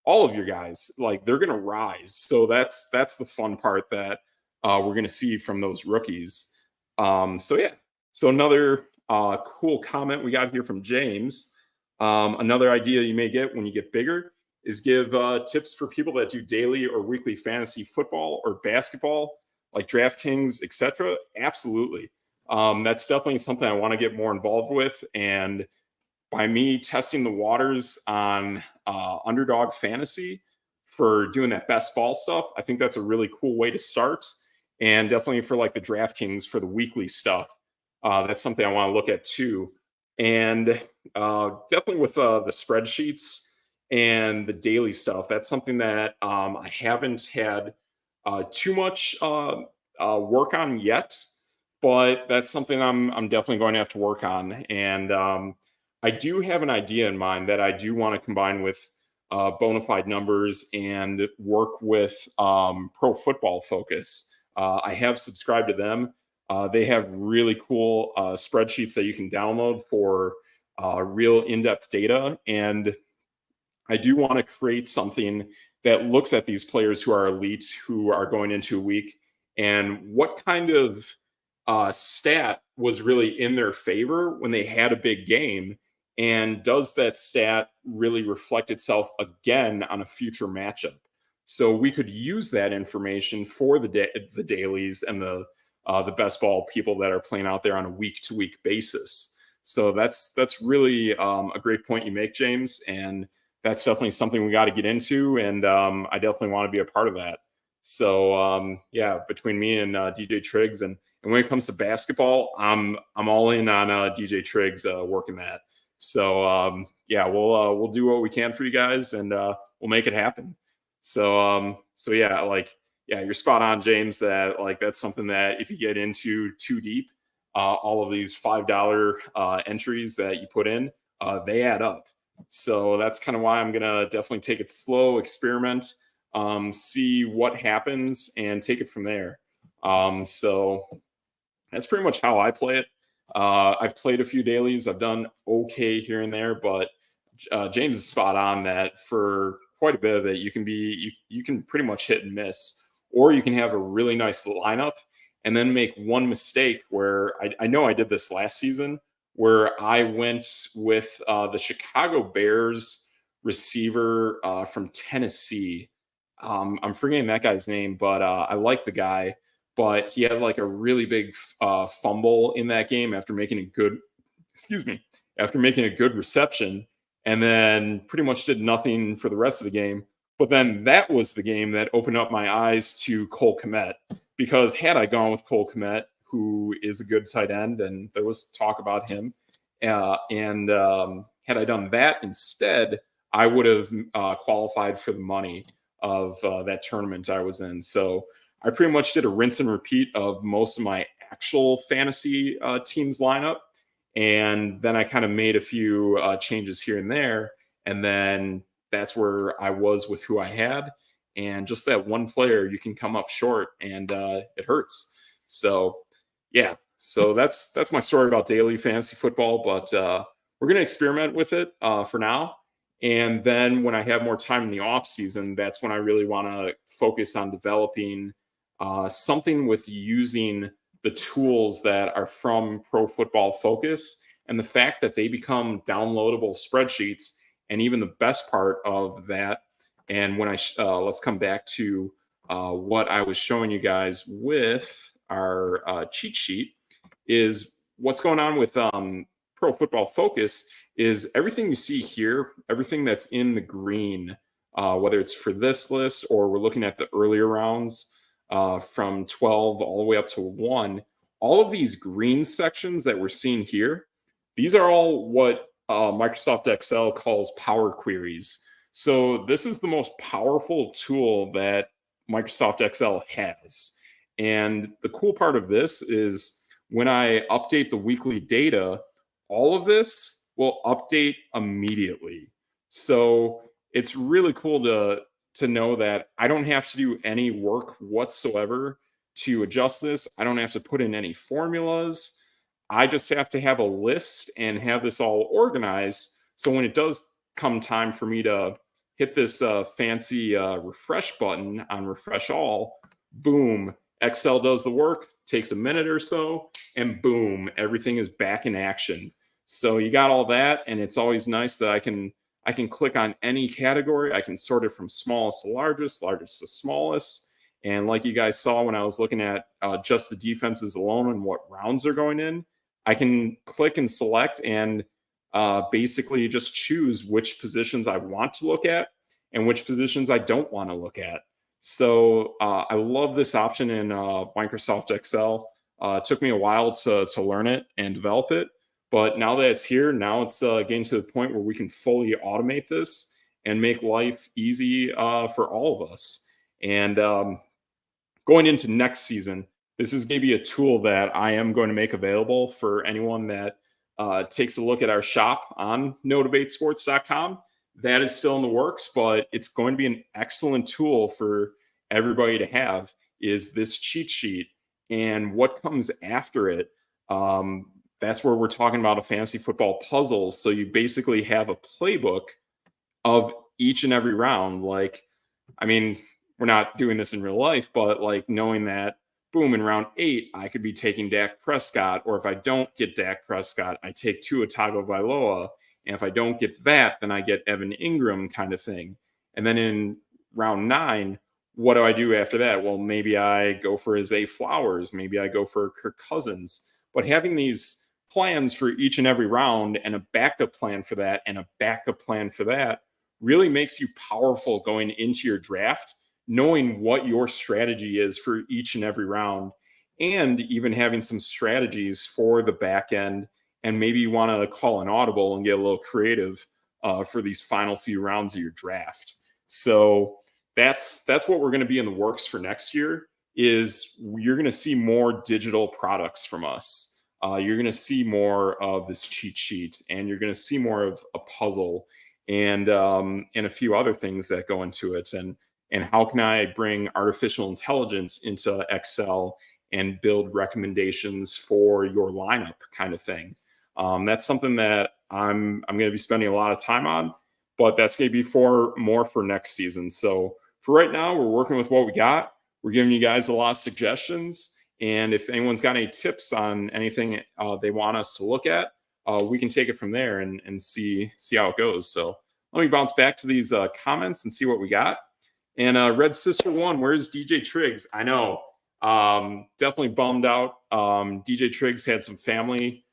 all of your guys, like they're going to rise. So that's the fun part that we're going to see from those rookies. So another cool comment we got here from James. Another idea you may get when you get bigger is give tips for people that do daily or weekly fantasy football or basketball, like DraftKings, etc. Absolutely. That's definitely something I want to get more involved with. And by me testing the waters on Underdog Fantasy for doing that best ball stuff, I think that's a really cool way to start. And definitely for like the DraftKings for the weekly stuff, that's something I want to look at too. And definitely with the spreadsheets and the daily stuff, that's something that I haven't had too much work on yet, but that's something I'm definitely going to have to work on. And I do have an idea in mind that I do want to combine with bona fide numbers and work with Pro Football Focus. I have subscribed to them. They have really cool spreadsheets that you can download for real in-depth data. And I do want to create something that looks at these players who are elite, who are going into a week, and what kind of stat was really in their favor when they had a big game. And does that stat really reflect itself again on a future matchup? So we could use that information for the dailies and the best ball people that are playing out there on a week-to-week basis. So that's really a great point you make, James. And that's definitely something we got to get into, and I definitely want to be a part of that. So yeah, between me and DJ Triggs, and when it comes to basketball, I'm all in on DJ Triggs working that. So yeah, we'll do what we can for you guys, and we'll make it happen. So yeah, like yeah, you're spot on, James. That like that's something that if you get into too deep, all of these $5 entries that you put in, they add up. So that's kind of why I'm gonna definitely take it slow, experiment, see what happens, and take it from there. So that's pretty much how I play it. I've played a few dailies. I've done okay here and there, but James is spot on that for quite a bit of it, you can pretty much hit and miss, or you can have a really nice lineup and then make one mistake where I know I did this last season where I went with the Chicago Bears receiver from Tennessee. I'm forgetting that guy's name, but I like the guy. But he had like a really big fumble in that game after making a good, excuse me, after making a good reception, and then pretty much did nothing for the rest of the game. But then that was the game that opened up my eyes to Cole Kmet, because had I gone with Cole Kmet, who is a good tight end, and there was talk about him, and had I done that instead, I would have qualified for the money of that tournament I was in. So I pretty much did a rinse and repeat of most of my actual fantasy teams lineup. And then I kind of made a few changes here and there. And then that's where I was with who I had. And just that one player, you can come up short, and it hurts. So, yeah. So that's my story about daily fantasy football. But we're going to experiment with it for now. And then when I have more time in the off season, that's when I really want to focus on developing something with using the tools that are from Pro Football Focus, and the fact that they become downloadable spreadsheets. And even the best part of that, and when let's come back to what I was showing you guys with our cheat sheet, is what's going on with Pro Football Focus is everything you see here, everything that's in the green, whether it's for this list or we're looking at the earlier rounds, from 12 all the way up to 1, all of these green sections that we're seeing here, these are all what Microsoft Excel calls power queries. So this is the most powerful tool that Microsoft Excel has. And the cool part of this is when I update the weekly data, all of this will update immediately. So it's really cool to know that I don't have to do any work whatsoever to adjust this. I don't have to put in any formulas. I just have to have a list and have this all organized. So when it does come time for me to hit this fancy refresh button on refresh all, boom, Excel does the work, takes a minute or so, and boom, everything is back in action. So you got all that, and it's always nice that I can click on any category. I can sort it from smallest to largest, largest to smallest. And like you guys saw when I was looking at just the defenses alone and what rounds are going in, I can click and select and basically just choose which positions I want to look at and which positions I don't want to look at. So I love this option in Microsoft Excel. It took me a while to learn it and develop it. But now that it's here, now it's getting to the point where we can fully automate this and make life easy for all of us. And going into next season, this is maybe a tool that I am going to make available for anyone that takes a look at our shop on NoDebateSports.com. That is still in the works, but it's going to be an excellent tool for everybody to have, is this cheat sheet. And what comes after it, that's where we're talking about a fantasy football puzzle. So you basically have a playbook of each and every round. Like, I mean, we're not doing this in real life, but like knowing that, boom, in round 8, I could be taking Dak Prescott, or if I don't get Dak Prescott, I take Tua Tagovailoa, and if I don't get that, then I get Evan Ingram, kind of thing. And then in round 9, what do I do after that? Well, maybe I go for Zay Flowers, maybe I go for Kirk Cousins. But having these plans for each and every round, and a backup plan for that, and a backup plan for that, really makes you powerful going into your draft, knowing what your strategy is for each and every round, and even having some strategies for the back end. And maybe you want to call an audible and get a little creative for these final few rounds of your draft. So that's what we're going to be in the works for next year. Is you're going to see more digital products from us. You're going to see more of this cheat sheet, and you're going to see more of a puzzle, and a few other things that go into it. And how can I bring artificial intelligence into Excel and build recommendations for your lineup, kind of thing. That's something that I'm going to be spending a lot of time on, but that's going to be more for next season. So for right now, we're working with what we got. We're giving you guys a lot of suggestions, and if anyone's got any tips on anything they want us to look at, we can take it from there and see how it goes. So let me bounce back to these comments and see what we got. And Red Sister 1, where's DJ Triggs? I know, definitely bummed out. DJ Triggs had some family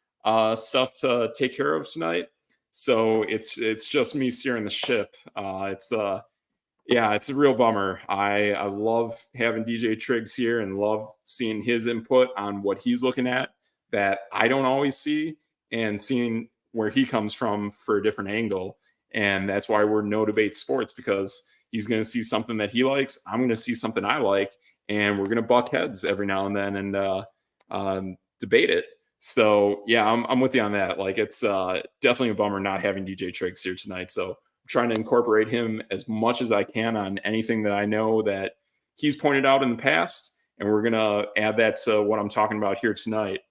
stuff to take care of tonight, so it's just me steering the ship. It's a real bummer. I love having DJ Triggs here and love seeing his input on what he's looking at that I don't always see, and seeing where he comes from for a different angle. And that's why we're No Debate Sports, because he's going to see something that he likes. I'm going to see something I like, and we're going to buck heads every now and then and debate it. So yeah, I'm with you on that. Like, it's definitely a bummer not having DJ Triggs here tonight. So I'm trying to incorporate him as much as I can on anything that I know that he's pointed out in the past, and we're gonna add that to what I'm talking about here tonight.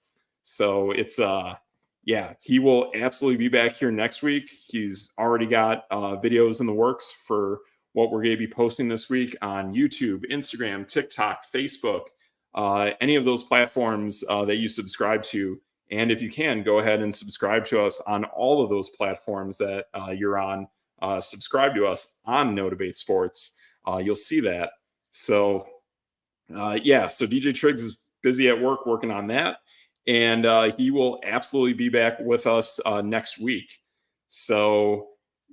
So it's he will absolutely be back here next week. He's already got videos in the works for what we're going to be posting this week on YouTube, Instagram, TikTok, Facebook, any of those platforms that you subscribe to. And if you can, go ahead and subscribe to us on all of those platforms that you're on. Subscribe to us on No Debate Sports. You'll see that. So so DJ Triggs is busy at work working on that, and he will absolutely be back with us next week. So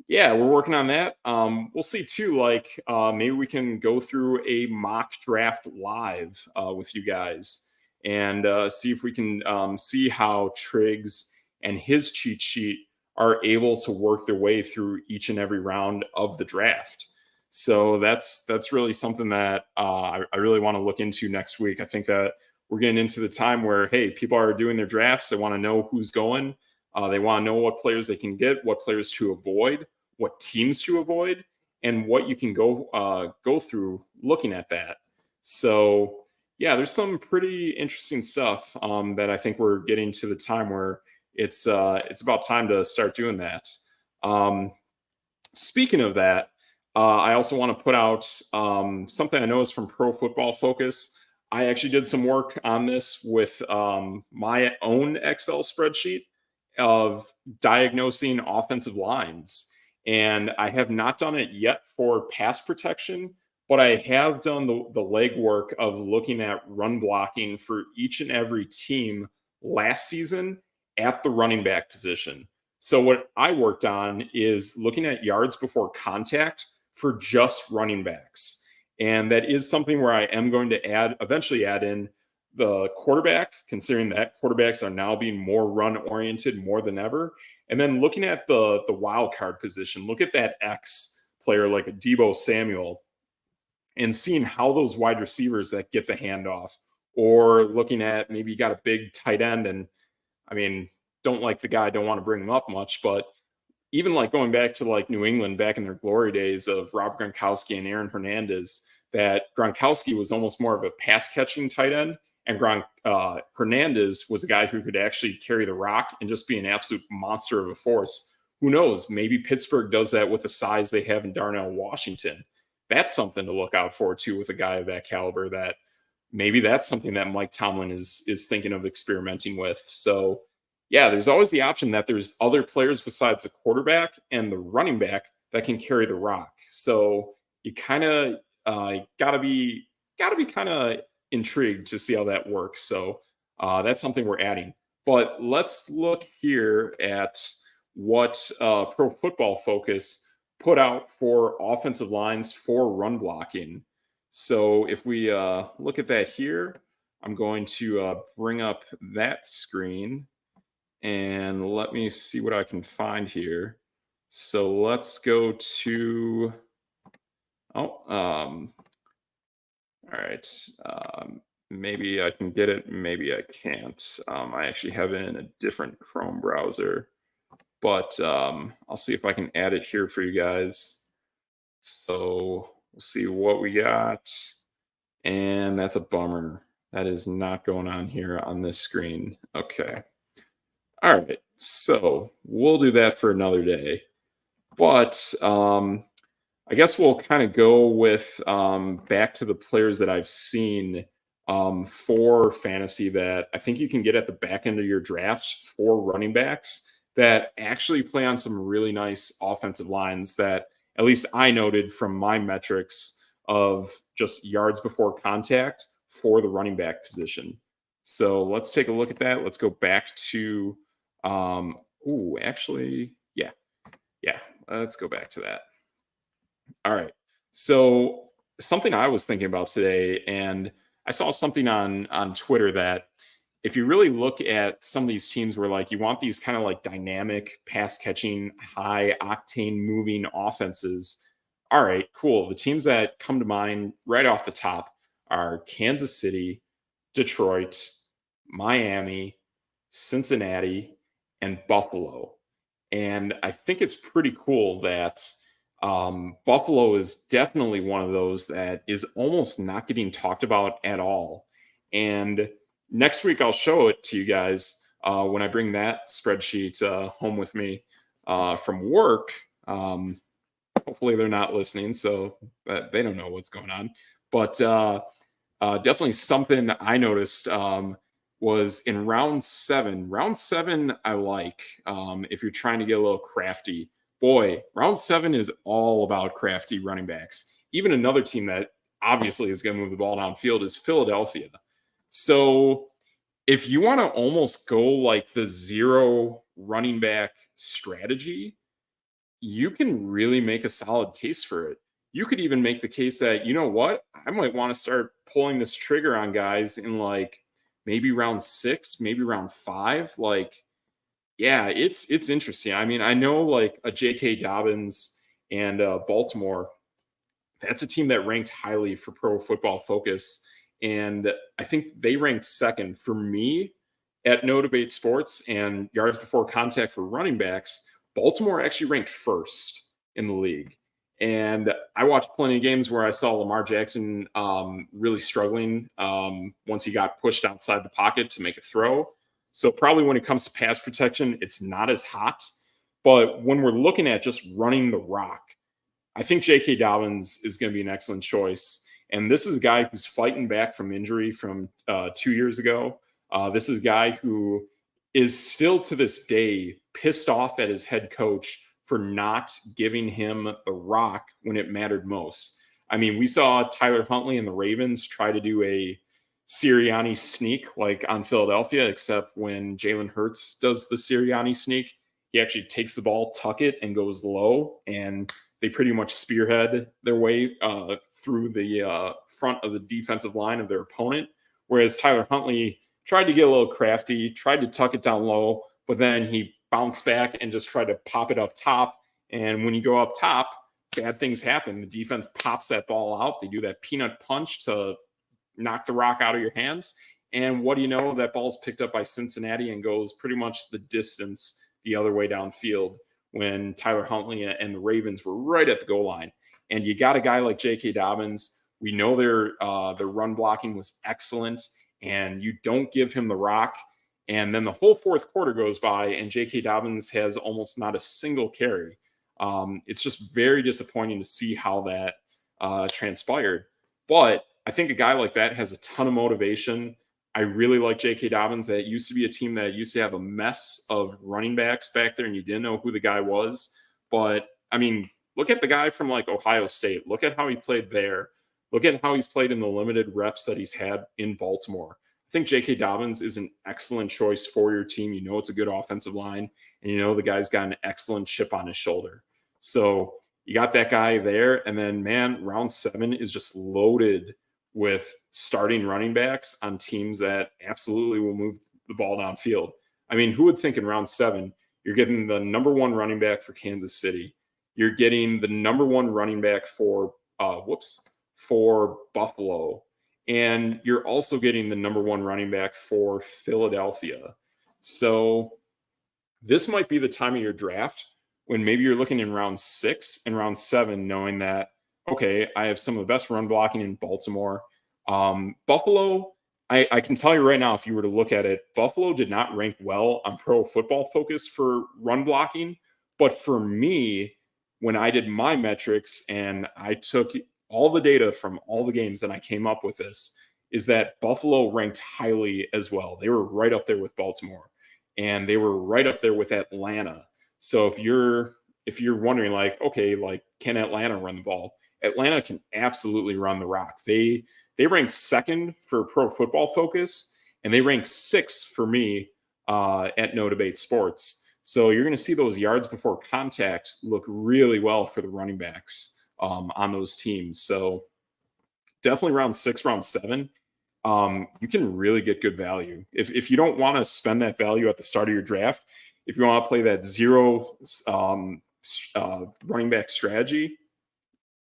yeah, we're working on that. We'll see too, like maybe we can go through a mock draft live with you guys, and see if we can see how Triggs and his cheat sheet are able to work their way through each and every round of the draft. So that's really something that I really want to look into next week. I think that we're getting into the time where, hey, people are doing their drafts. They want to know who's going. They want to know what players they can get, what players to avoid, what teams to avoid, and what you can go through looking at that. So yeah, there's some pretty interesting stuff that I think we're getting to the time where it's about time to start doing that. Speaking of that, I also want to put out something I noticed from Pro Football Focus. I actually did some work on this with my own Excel spreadsheet of diagnosing offensive lines. And I have not done it yet for pass protection, but I have done the legwork of looking at run blocking for each and every team last season at the running back position. So what I worked on is looking at yards before contact for just running backs. And that is something where I am going to eventually add in the quarterback, considering that quarterbacks are now being more run oriented more than ever. And then looking at the wild card position, look at that X player like a Debo Samuel, and seeing how those wide receivers that get the handoff, or looking at maybe you got a big tight end, and I mean, don't like the guy, don't want to bring him up much, but even like going back to like New England back in their glory days of Rob Gronkowski and Aaron Hernandez, that Gronkowski was almost more of a pass catching tight end, and Hernandez was a guy who could actually carry the rock and just be an absolute monster of a force. Who knows? Maybe Pittsburgh does that with the size they have in Darnell Washington. That's something to look out for too with a guy of that caliber. That maybe that's something that Mike Tomlin is thinking of experimenting with. So yeah, there's always the option that there's other players besides the quarterback and the running back that can carry the rock. So you kind of gotta be kind of intrigued to see how that works. So that's something we're adding. But let's look here at what Pro Football Focus put out for offensive lines for run blocking. So if we look at that here, I'm going to bring up that screen and let me see what I can find here. So let's go to, all right. Maybe I can get it, maybe I can't. I actually have it in a different Chrome browser, but I'll see if I can add it here for you guys. So we'll see what we got. And that's a bummer. That is not going on here on this screen. Okay. All right. So we'll do that for another day. But I guess we'll kind of go with back to the players that I've seen for fantasy that I think you can get at the back end of your draft for running backs that actually play on some really nice offensive lines that at least I noted from my metrics of just yards before contact for the running back position. So let's take a look at that. Let's go back to, actually, yeah, let's go back to that. All right. So something I was thinking about today, and I saw something on Twitter that if you really look at some of these teams where like you want these kind of like dynamic pass catching, high octane moving offenses, all right, cool. The teams that come to mind right off the top are Kansas City, Detroit, Miami, Cincinnati, and Buffalo. And I think it's pretty cool that Buffalo is definitely one of those that is almost not getting talked about at all. And next week, I'll show it to you guys when I bring that spreadsheet home with me from work. Hopefully, they're not listening, so that they don't know what's going on. But definitely something I noticed was in round 7. Round 7, I like if you're trying to get a little crafty. Boy, round 7 is all about crafty running backs. Even another team that obviously is going to move the ball downfield is Philadelphia. So if you want to almost go like the zero running back strategy, you can really make a solid case for it. You could even make the case that, you know what, I might want to start pulling this trigger on guys in like maybe round 6, maybe round 5. Like, yeah, it's interesting. I mean, I know like a J.K. Dobbins and Baltimore, that's a team that ranked highly for Pro Football Focus. And I think they ranked second for me at No Debate Sports and yards before contact for running backs. Baltimore actually ranked first in the league. And I watched plenty of games where I saw Lamar Jackson really struggling once he got pushed outside the pocket to make a throw. So probably when it comes to pass protection, it's not as hot. But when we're looking at just running the rock, I think J.K. Dobbins is going to be an excellent choice. And this is a guy who's fighting back from injury from 2 years ago. This is a guy who is still to this day pissed off at his head coach for not giving him the rock when it mattered most. I mean, we saw Tyler Huntley and the Ravens try to do a Sirianni sneak like on Philadelphia, except when Jalen Hurts does the Sirianni sneak, he actually takes the ball, tuck it, and goes low, and they pretty much spearhead their way through the front of the defensive line of their opponent. Whereas Tyler Huntley tried to get a little crafty, tried to tuck it down low, but then he bounced back and just tried to pop it up top. And when you go up top, bad things happen. The defense pops that ball out. They do that peanut punch to knock the rock out of your hands. And what do you know? That ball's picked up by Cincinnati and goes pretty much the distance the other way downfield when Tyler Huntley and the Ravens were right at the goal line. And you got a guy like J.K. Dobbins. We know their run blocking was excellent, and you don't give him the rock. And then the whole fourth quarter goes by, and J.K. Dobbins has almost not a single carry. It's just very disappointing to see how that transpired. But I think a guy like that has a ton of motivation. I really like J.K. Dobbins. That used to be a team that used to have a mess of running backs back there, and you didn't know who the guy was. But, I mean, look at the guy from, like, Ohio State. Look at how he played there. Look at how he's played in the limited reps that he's had in Baltimore. I think J.K. Dobbins is an excellent choice for your team. You know it's a good offensive line, and you know the guy's got an excellent chip on his shoulder. So You got that guy there. And then, man, round 7 is just loaded with starting running backs on teams that absolutely will move the ball downfield. I mean, who would think in round 7, you're getting the number 1 running back for Kansas City? You're getting the number 1 running back for, for Buffalo. And you're also getting the number 1 running back for Philadelphia. So this might be the time of your draft when maybe you're looking in round 6 and round 7, knowing that, okay, I have some of the best run blocking in Baltimore. Buffalo, I can tell you right now, if you were to look at it, Buffalo did not rank well on Pro Football Focus for run blocking. But for me, when I did my metrics and I took all the data from all the games and I came up with this, is that Buffalo ranked highly as well. They were right up there with Baltimore, and they were right up there with Atlanta. So if you're wondering, like, okay, like, can Atlanta run the ball? Atlanta can absolutely run the rock. They rank 2nd for Pro Football Focus, and they rank 6th for me at Db8 Sports. So you're going to see those yards before contact look really well for the running backs on those teams. So definitely round 6, round 7, you can really get good value. If you don't want to spend that value at the start of your draft, if you want to play that zero running back strategy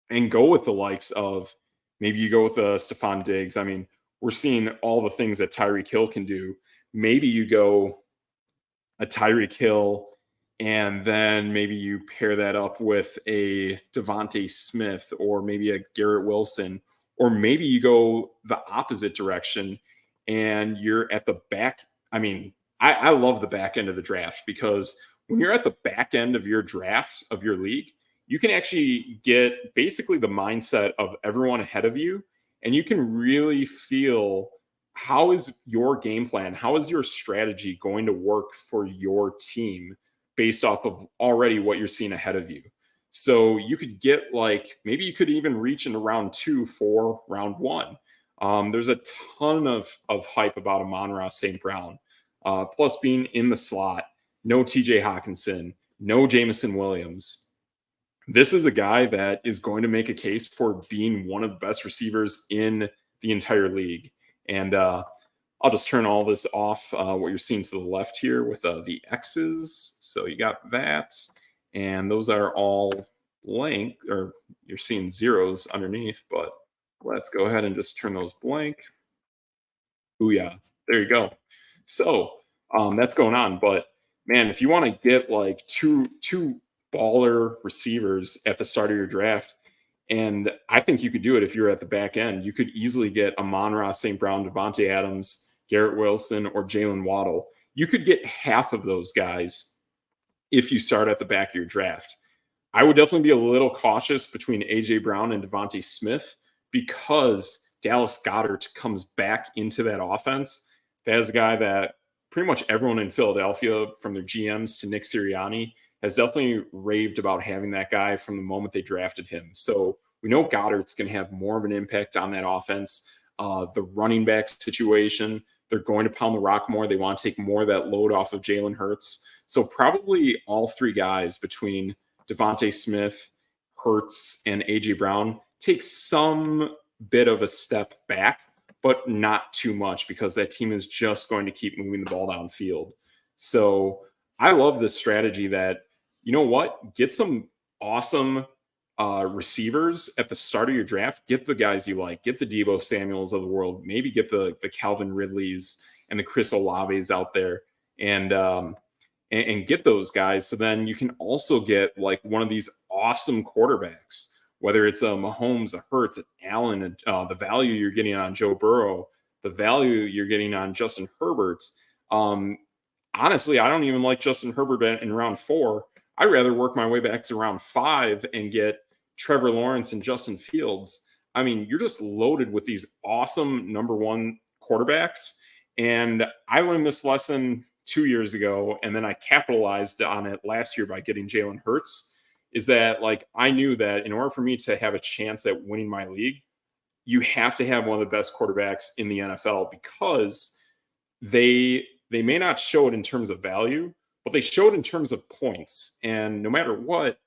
and go with the likes of, maybe you go with Stephon Diggs. I mean, we're seeing all the things that Tyreek Hill can do. Maybe you go a Tyreek Hill, and then maybe you pair that up with a Devontae Smith, or maybe a Garrett Wilson, or maybe you go the opposite direction and you're at the back. I mean, I love the back end of the draft, because when you're at the back end of your draft of your league, you can actually get basically the mindset of everyone ahead of you, and you can really feel, how is your game plan? How is your strategy going to work for your team based off of already what you're seeing ahead of you? So you could get, like, maybe you could even reach into round 2 for round 1. There's a ton of hype about Amon-Ra St. Brown. Plus being in the slot, no TJ Hawkinson, no Jameson Williams. This is a guy that is going to make a case for being one of the best receivers in the entire league. And I'll just turn all this off, what you're seeing to the left here with the X's. So you got that. And those are all blank, or you're seeing zeros underneath. But let's go ahead and just turn those blank. Oh, yeah. There you go. So that's going on. But, man, if you want to get like two baller receivers at the start of your draft, and I think you could do it if you're at the back end, you could easily get Amon-Ra St. Brown, Devontae Adams, Garrett Wilson, or Jalen Waddle. You could get half of those guys if you start at the back of your draft. I would definitely be a little cautious between A.J. Brown and Devontae Smith, because Dallas Goedert comes back into that offense. That is a guy that pretty much everyone in Philadelphia, from their GMs to Nick Sirianni, has definitely raved about having that guy from the moment they drafted him. So we know Goddard's going to have more of an impact on that offense. The running back situation, they're going to pound the rock more. They want to take more of that load off of Jalen Hurts. So probably all 3 guys between Devontae Smith, Hurts, and A.J. Brown take some bit of a step back, but not too much, because that team is just going to keep moving the ball downfield. So I love this strategy that, you know what, get some awesome receivers at the start of your draft. Get the guys you like. Get the Deebo Samuels of the world. Maybe get the Calvin Ridleys and the Chris Olaves out there, and get those guys. So then you can also get like one of these awesome quarterbacks, whether it's a Mahomes, a Hurts, an Allen, the value you're getting on Joe Burrow, the value you're getting on Justin Herbert. Honestly, I don't even like Justin Herbert in round 4. I'd rather work my way back to round 5 and get Trevor Lawrence and Justin Fields. I mean, you're just loaded with these awesome number 1 quarterbacks. And I learned this lesson 2 years ago, and then I capitalized on it last year by getting Jalen Hurts, is that, like, I knew that in order for me to have a chance at winning my league, you have to have one of the best quarterbacks in the NFL, because they may not show it in terms of value, but they show it in terms of points. And no matter what,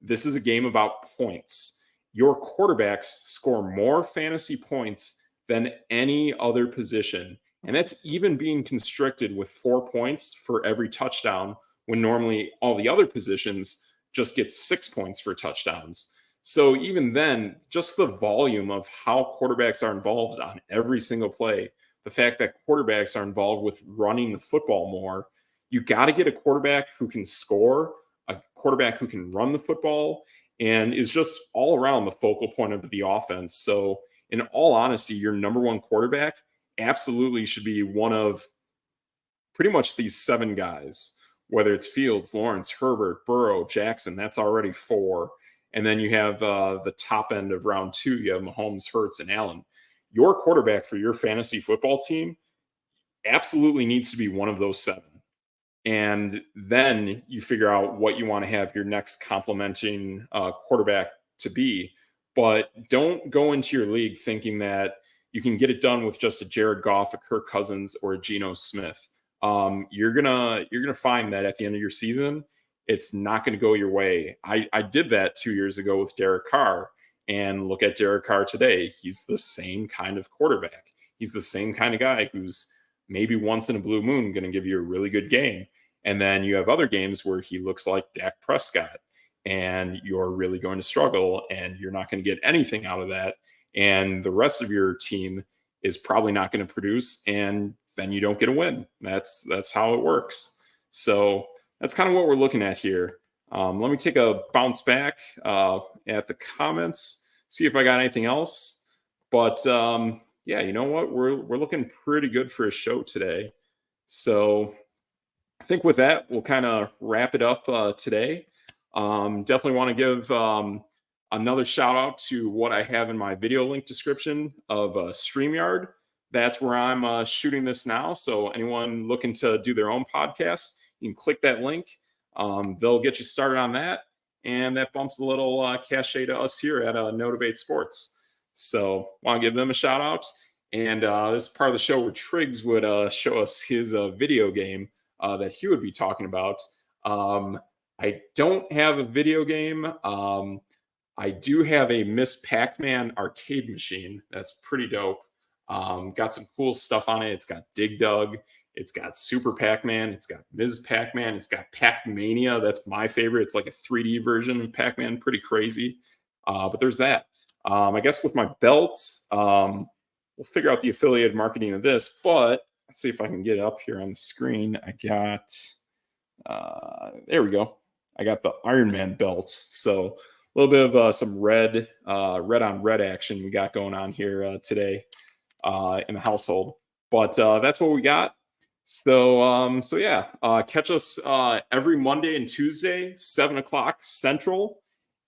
this is a game about points. Your quarterbacks score more fantasy points than any other position. And that's even being constricted with 4 points for every touchdown, when normally all the other positions just get 6 points for touchdowns. So even then, just the volume of how quarterbacks are involved on every single play, the fact that quarterbacks are involved with running the football more, you got to get a quarterback who can score, a quarterback who can run the football, and is just all around the focal point of the offense. So in all honesty, your number one quarterback absolutely should be one of pretty much these 7 guys, whether it's Fields, Lawrence, Herbert, Burrow, Jackson. That's already 4. And then you have the top end of round 2. You have Mahomes, Hurts, and Allen. Your quarterback for your fantasy football team absolutely needs to be one of those 7. And then you figure out what you want to have your next complementing quarterback to be. But don't go into your league thinking that you can get it done with just a Jared Goff, a Kirk Cousins, or a Geno Smith. You're gonna find that at the end of your season, it's not going to go your way. I did that 2 years ago with Derek Carr, and look at Derek Carr today. He's the same kind of quarterback. He's the same kind of guy who's maybe once in a blue moon going to give you a really good game. And then you have other games where he looks like Dak Prescott, and you're really going to struggle, and you're not going to get anything out of that. And the rest of your team is probably not going to produce, and then you don't get a win. That's how it works. So that's kind of what we're looking at here. Let me take a bounce back at the comments, see if I got anything else. But yeah, you know what? We're looking pretty good for a show today. So I think with that, we'll kind of wrap it up today. Definitely want to give another shout out to what I have in my video link description of StreamYard. That's where I'm shooting this now. So anyone looking to do their own podcast, you can click that link. They'll get you started on that. And that bumps a little cachet to us here at Db8 Sports. So want to give them a shout out. And this is part of the show where Triggs would show us his video game that he would be talking about. I don't have a video game. I do have a Miss Pac-Man arcade machine. That's pretty dope. Got some cool stuff on it. It's got Dig Dug. It's got Super Pac-Man. It's got Ms. Pac-Man. It's got Pac-Mania. That's my favorite. It's like a 3D version of Pac-Man. Pretty crazy. But there's that. I guess with my belts, we'll figure out the affiliated marketing of this. But let's see if I can get it up here on the screen. I got, there we go. I got the Iron Man belt. So a little bit of some red on red action we got going on here today in the household. But that's what we got. So yeah, catch us every Monday and Tuesday, 7 o'clock Central,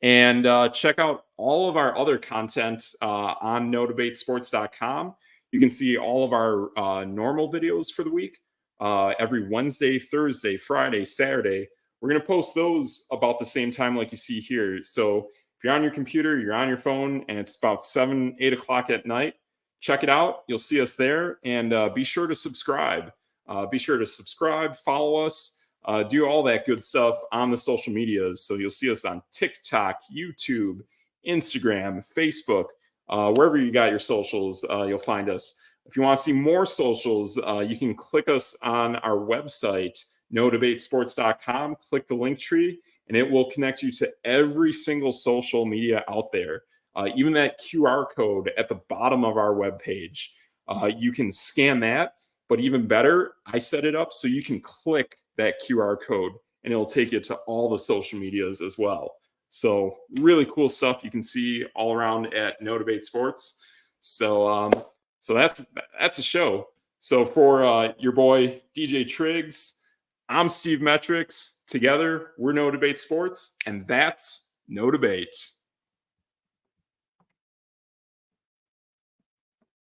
and check out all of our other content on NoDebateSports.com. You can see all of our normal videos for the week every Wednesday, Thursday, Friday, Saturday. We're going to post those about the same time like you see here. So if you're on your computer, you're on your phone, and it's about 7, 8 o'clock at night, check it out. You'll see us there, and be sure to subscribe. Follow us, do all that good stuff on the social medias. So you'll see us on TikTok, YouTube, Instagram, Facebook, wherever you got your socials, you'll find us. If you want to see more socials, you can click us on our website, NoDebateSports.com. Click the link tree, and it will connect you to every single social media out there. Even that QR code at the bottom of our webpage, you can scan that. But even better, I set it up so you can click that QR code, and it'll take you to all the social medias as well. So really cool stuff you can see all around at Db8 Sports. So that's a show. So for your boy DJ Triggs, I'm Steve Metrics. Together, we're Db8 Sports, and that's No Debate.